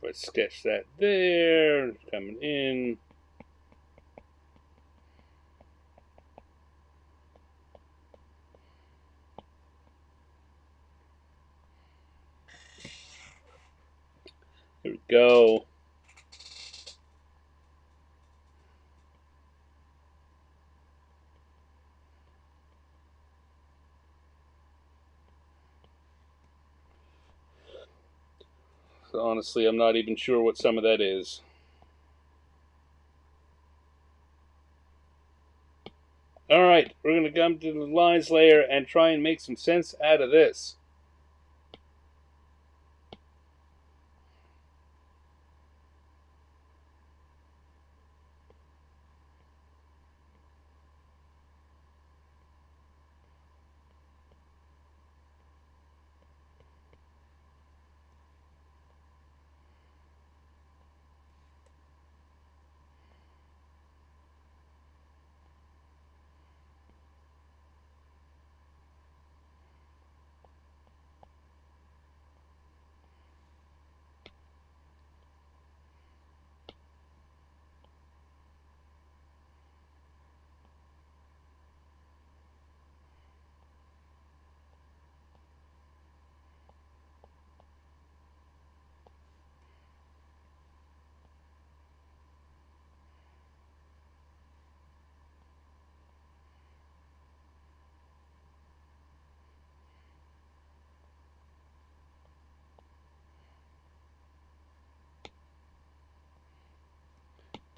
Let's sketch that there. Coming in. Here we go. So honestly, I'm not even sure what some of that is. Alright, we're going to come to the lines layer and try and make some sense out of this.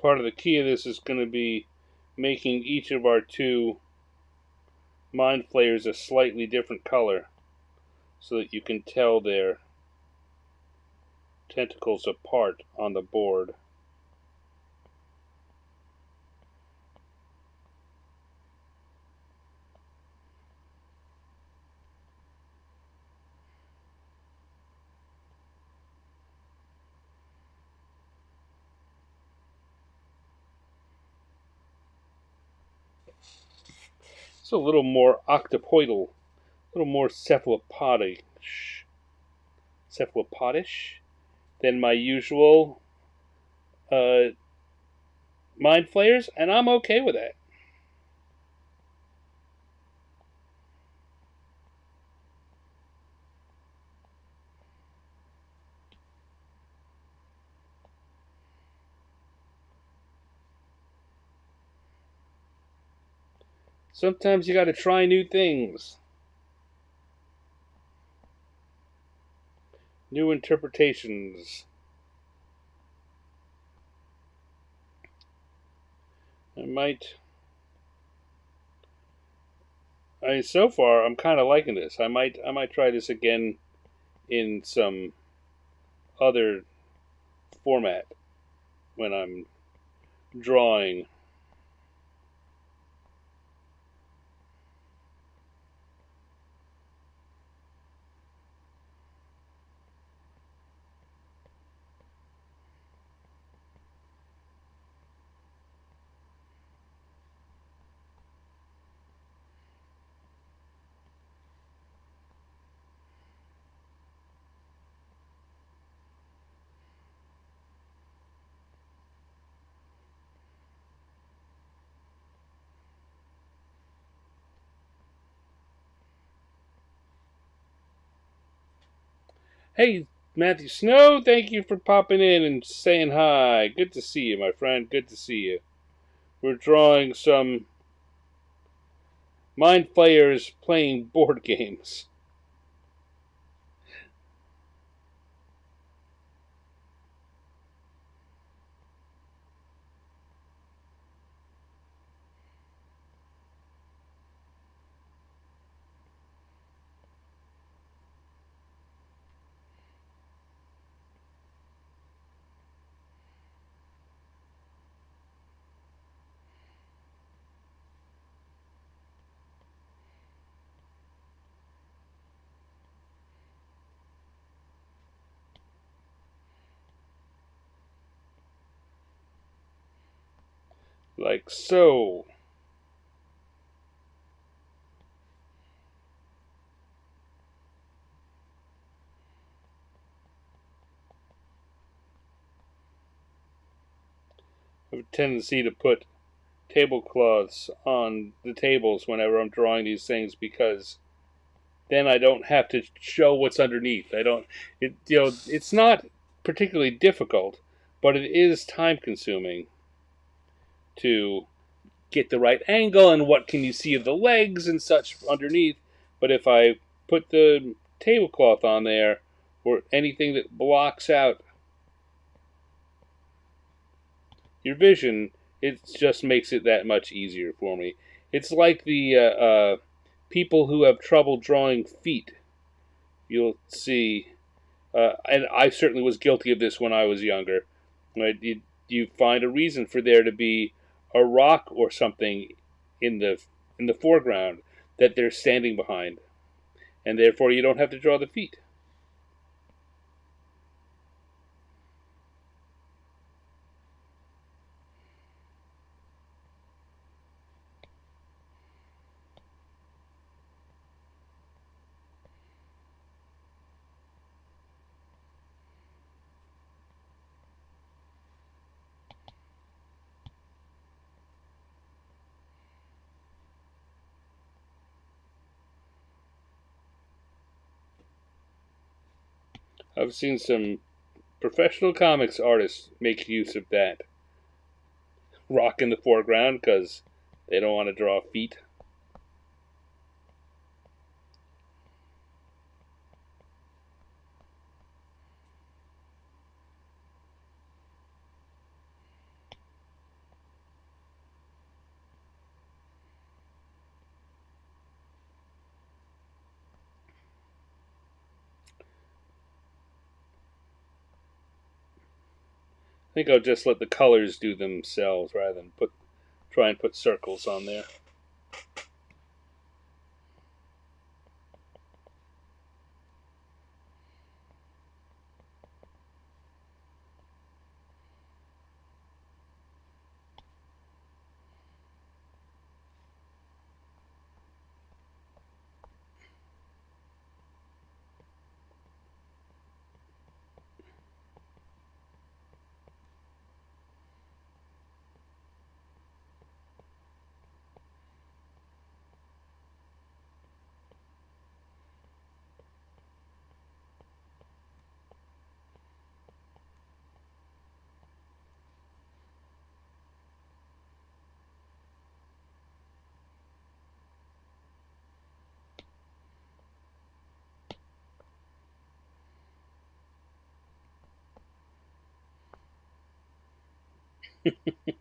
part of the key of this is going to be making each of our two mind flayers a slightly different color so that you can tell their tentacles apart on the board. It's a little more octopoidal, a little more cephalopodish than my usual mind flayers, and I'm okay with that. Sometimes you gotta try new things. New interpretations. So far I'm kinda liking this. I might try this again in some other format when I'm drawing. Hey, Matthew Snow, thank you for popping in and saying hi. Good to see you, my friend. Good to see you. We're drawing some mind flayers playing board games. Like so. I have a tendency to put tablecloths on the tables whenever I'm drawing these things because then I don't have to show what's underneath. It's not particularly difficult, but it is time consuming to get the right angle and what can you see of the legs and such underneath. But if I put the tablecloth on there or anything that blocks out your vision, it just makes it that much easier for me. It's like the people who have trouble drawing feet. You'll see, and I certainly was guilty of this when I was younger. Right? You find a reason for there to be a rock or something in the foreground that they're standing behind, and therefore you don't have to draw the feet. I've seen some professional comics artists make use of that rock in the foreground because they don't want to draw feet. I think I'll just let the colors do themselves rather than try and put circles on there.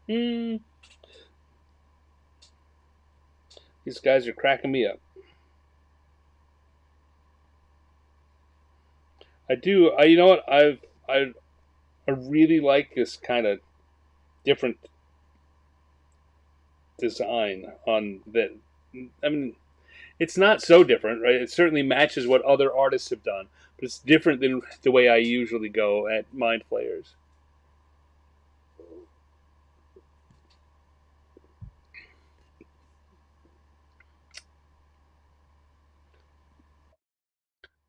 Hmm. These guys are cracking me up. I do. You know what? I really like this kind of different design on that. I mean, it's not so different, right? It certainly matches what other artists have done, but it's different than the way I usually go at Mind Flayers.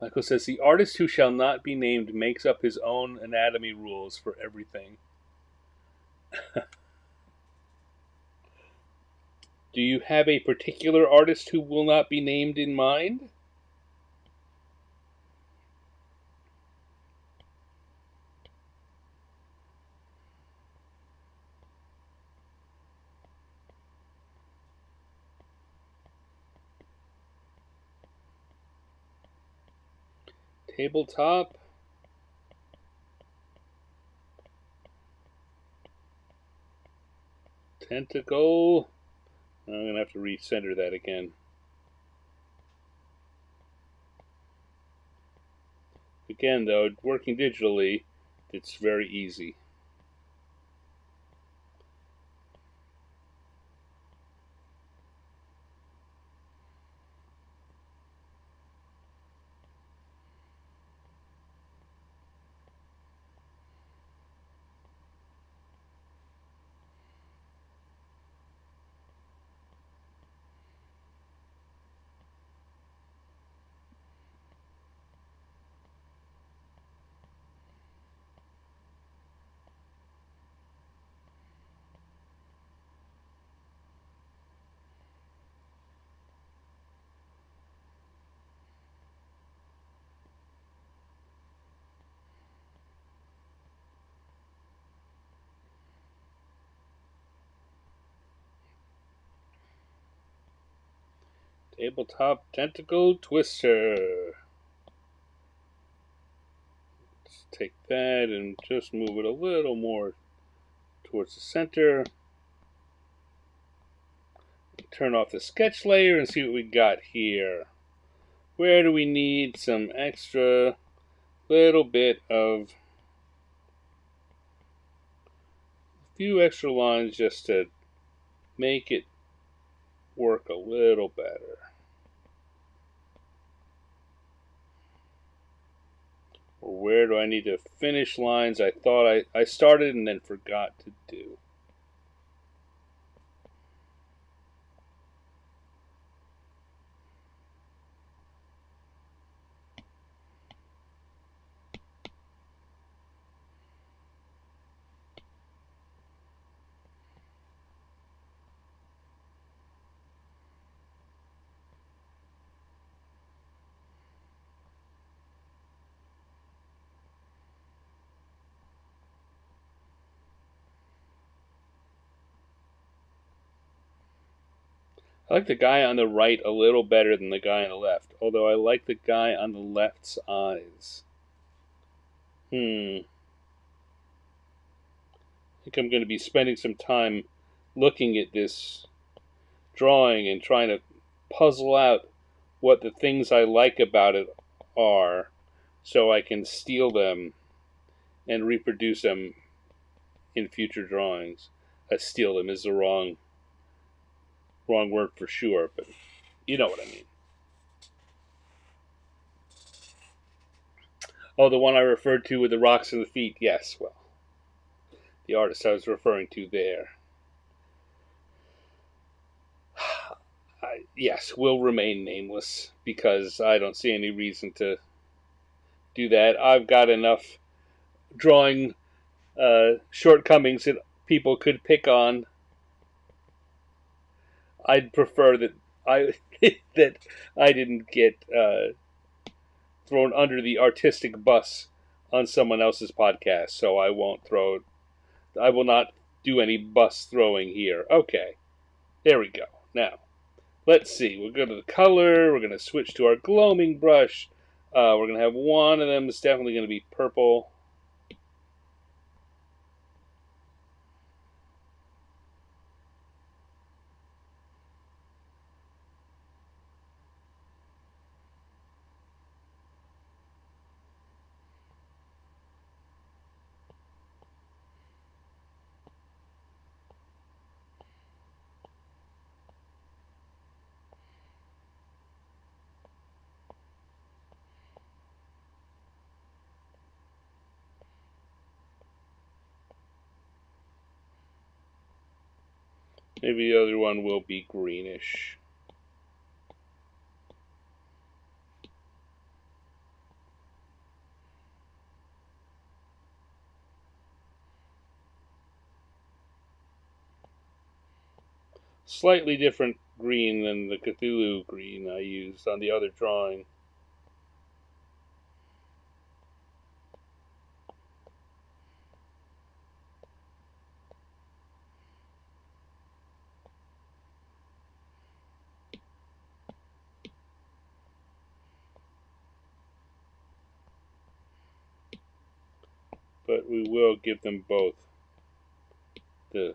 Michael says the artist who shall not be named makes up his own anatomy rules for everything. Do you have a particular artist who will not be named in mind? Tabletop. Tentacle. I'm going to have to recenter that again. Again, though, working digitally, it's very easy. Tabletop Tentacle Twister. Let's take that and just move it a little more towards the center. Turn off the sketch layer and see what we got here. Where do we need some extra little bit of a few extra lines just to make it work a little better? Or where do I need to finish lines I thought I started and then forgot to do? I like the guy on the right a little better than the guy on the left, although I like the guy on the left's eyes. I think I'm going to be spending some time looking at this drawing and trying to puzzle out what the things I like about it are so I can steal them and reproduce them in future drawings. Steal them is the wrong word for sure, but you know what I mean. Oh, the one I referred to with the rocks in the feet. Yes, well, the artist I was referring to there. Yes, will remain nameless because I don't see any reason to do that. I've got enough drawing shortcomings that people could pick on. I'd prefer that I that I didn't get thrown under the artistic bus on someone else's podcast, so I will not do any bus throwing here. Okay, there we go. Now, let's see. We'll go to the color. We're going to switch to our gloaming brush. We're going to have one of them that's definitely going to be purple. Maybe the other one will be greenish. Slightly different green than the Cthulhu green I used on the other drawing. But we will give them both the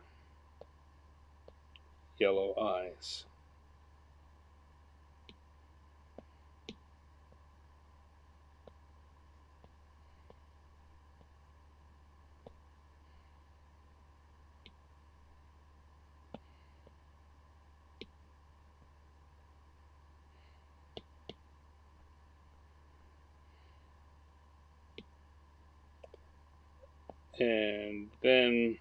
yellow eyes. And then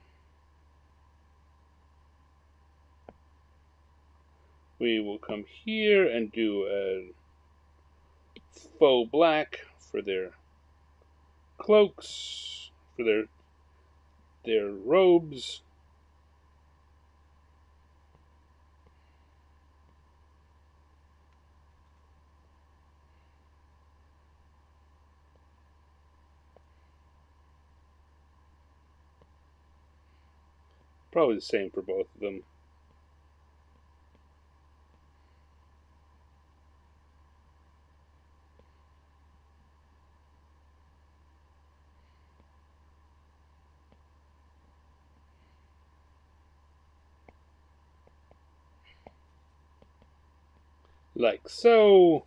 we will come here and do a faux black for their cloaks, for their robes. Probably the same for both of them. Like so.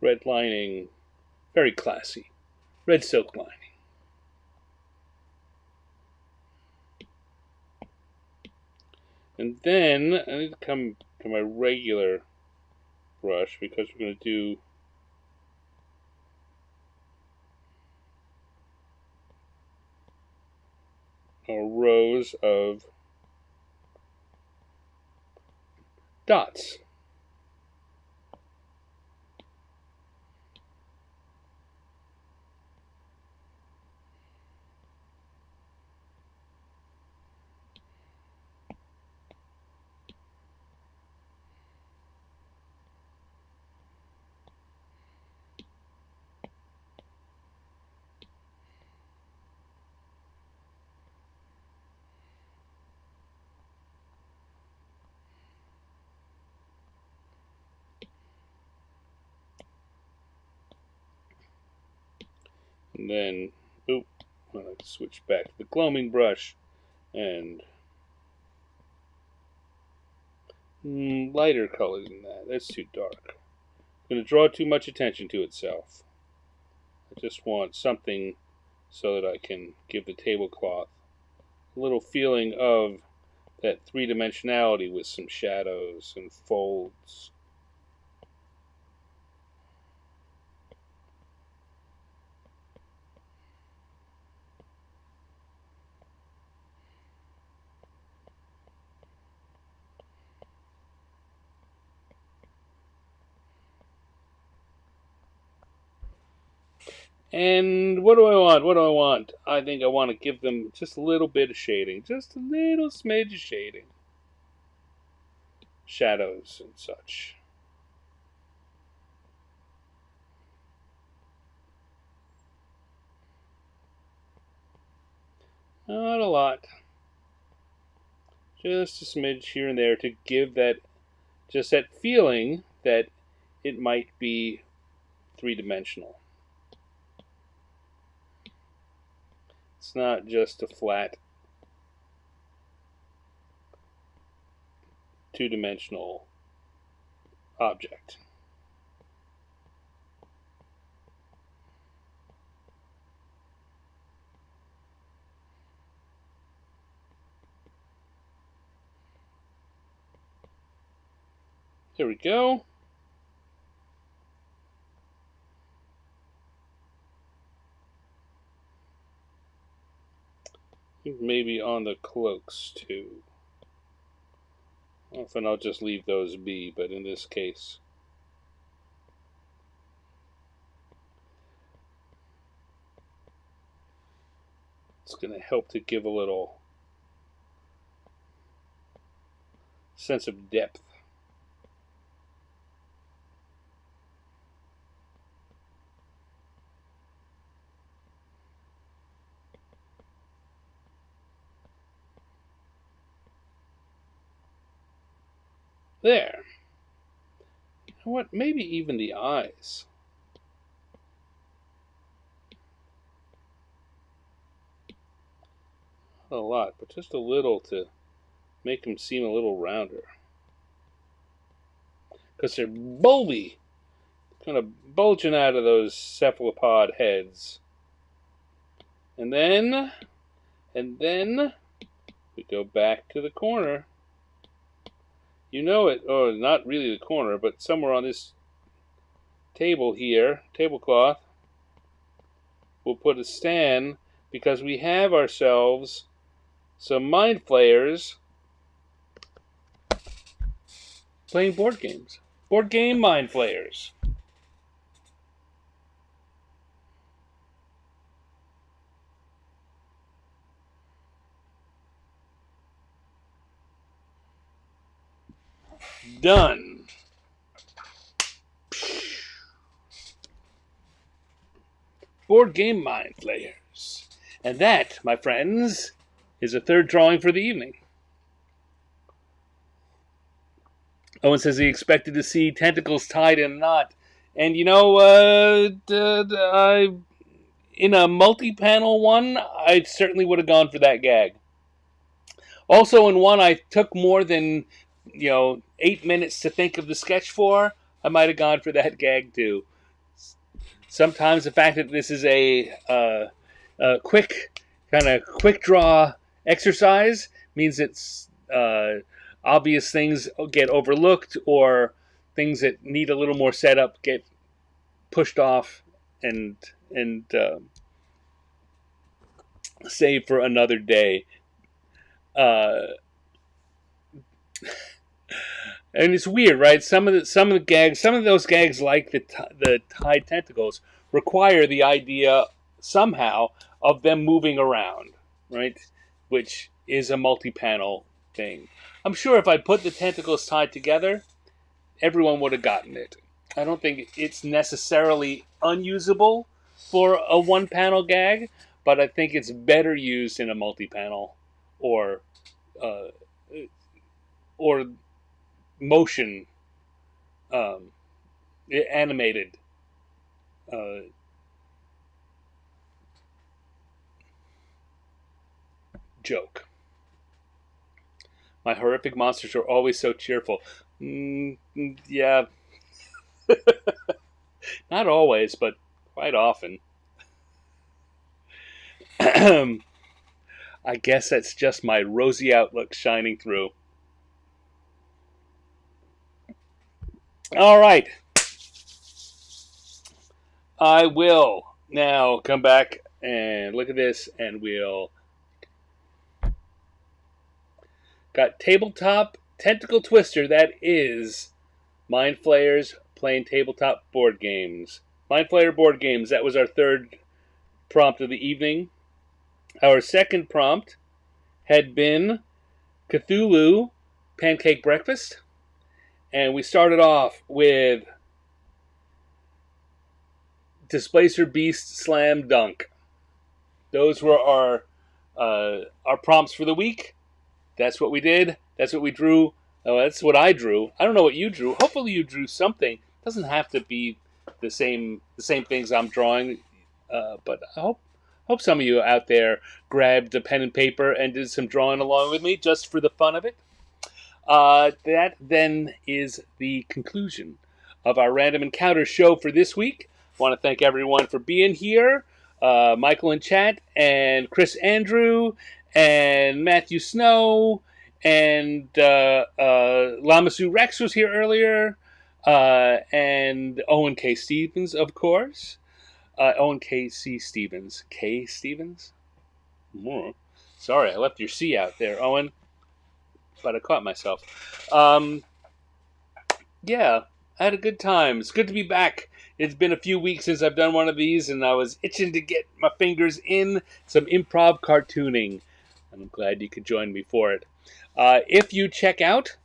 Red lining, very classy. Red silk lining. And then I need to come to my regular brush because we're going to do our rows of dots. And then, I'm going to switch back to the gloaming brush and Lighter color than that. That's too dark. Going to draw too much attention to itself. I just want something so that I can give the tablecloth a little feeling of that three-dimensionality with some shadows and folds. And what do I want? What do I want? I think I want to give them just a little bit of shading. Just a little smidge of shading. Shadows and such. Not a lot. Just a smidge here and there to give that, just that feeling that it might be three-dimensional. It's not just a flat two-dimensional object. There we go. Maybe on the cloaks too. Often I'll just leave those be, but in this case, it's going to help to give a little sense of depth. There. You know what? Maybe even the eyes. Not a lot, but just a little to make them seem a little rounder. Because they're bulby. Kind of bulging out of those cephalopod heads. And then we go back to the corner. You know it, or not really the corner, but somewhere on this table here, tablecloth, we'll put a stand because we have ourselves some mind flayers playing board games. Board game mind flayers. Done. Board game mind flayers. And that, my friends, is a third drawing for the evening. Owen says he expected to see tentacles tied in a knot. And you know, in a multi-panel one, I certainly would have gone for that gag. Also, in one I took more than 8 minutes to think of the sketch for, I might have gone for that gag too. Sometimes the fact that this is a quick draw exercise means it's obvious things get overlooked, or things that need a little more setup get pushed off and saved for another day. And it's weird, right? Some of the gags, some of those gags, like the tied tentacles, require the idea somehow of them moving around, right? Which is a multi-panel thing. I'm sure if I put the tentacles tied together, everyone would have gotten it. I don't think it's necessarily unusable for a one-panel gag, but I think it's better used in a multi-panel or motion animated joke. My horrific monsters are always so cheerful. Yeah, not always, but quite often. I guess that's just my rosy outlook shining through. All right. I will now come back and look at this, and we'll got tabletop tentacle twister. That is Mind Flayers playing tabletop board games. Mind Flayer board games. That was our third prompt of the evening. Our second prompt had been Cthulhu Pancake Breakfast, and we started off with Displacer Beast Slam Dunk. Those were our prompts for the week. That's what we did. That's what we drew. Oh, that's what I drew. I don't know what you drew. Hopefully you drew something. It doesn't have to be the same things I'm drawing. But I hope some of you out there grabbed a pen and paper and did some drawing along with me just for the fun of it. That then is the conclusion of our random encounter show for this week. I want to thank everyone for being here. Michael in chat, and Andrew, and Matthew Snow, and Lamasu Rex was here earlier, and Owen K. Stevens, of course. Owen K.C. Stevens. K. Stevens? Sorry, I left your C out there, Owen. But I caught myself. Yeah, I had a good time. It's good to be back. It's been a few weeks since I've done one of these, and I was itching to get my fingers in some improv cartooning. And I'm glad you could join me for it. If you check out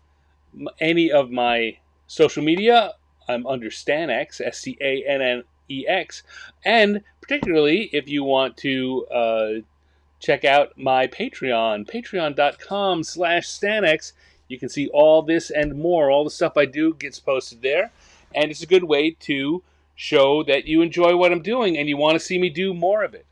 any of my social media, I'm under StanX, SCANNEX, and particularly if you want to check out my Patreon, patreon.com/StanX. You can see all this and more. All the stuff I do gets posted there, and it's a good way to show that you enjoy what I'm doing and you want to see me do more of it.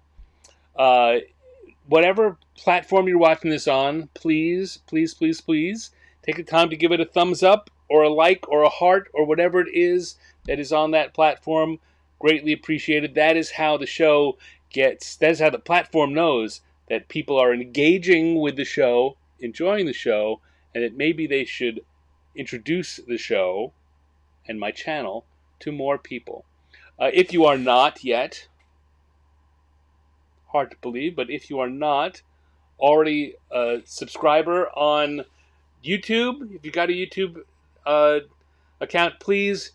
Whatever platform you're watching this on, please take the time to give it a thumbs up or a like or a heart or whatever it is that is on that platform. Greatly appreciated. That is how the show gets, that is how the platform knows that people are engaging with the show, enjoying the show, and that maybe they should introduce the show and my channel to more people. If you are not yet, hard to believe, but if you are not already a subscriber on YouTube, if you got a YouTube account, please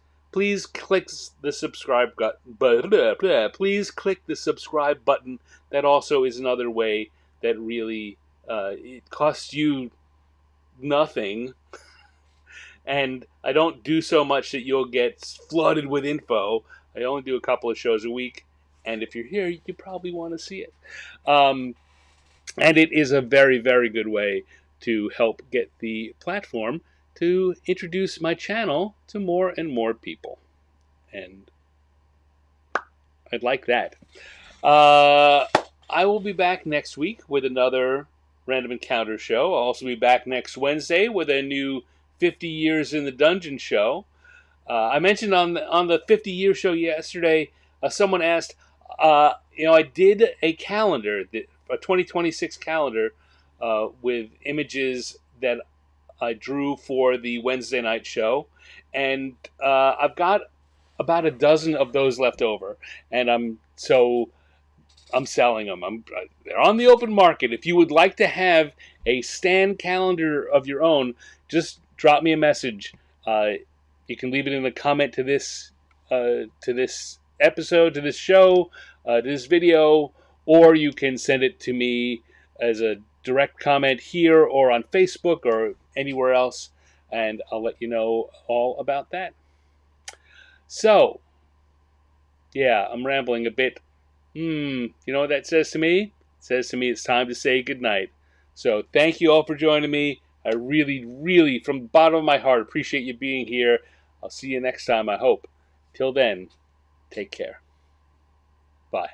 click the subscribe button. Please click the subscribe button. That also is another way that really it costs you nothing, and I don't do so much that you'll get flooded with info. I only do a couple of shows a week, and if you're here, you probably want to see it. And it is a very, very good way to help get the platform to introduce my channel to more and more people. And I'd like that. I will be back next week with another Random Encounter show. I'll also be back next Wednesday with a new 50 Years in the Dungeon show. I mentioned on the 50-year show yesterday, someone asked, I did a calendar, a 2026 calendar with images that I drew for the Wednesday night show, and I've got about a dozen of those left over, and I'm selling them. They're on the open market. If you would like to have a Stan calendar of your own, just drop me a message. You can leave it in the comment to this episode, to this show, to this video, or you can send it to me as a direct comment here or on Facebook or anywhere else, and I'll let you know all about that. So, yeah, I'm rambling a bit. You know what that says to me? It says to me it's time to say goodnight. So thank you all for joining me. I really, really, from the bottom of my heart, appreciate you being here. I'll see you next time, I hope. Till then, take care. Bye.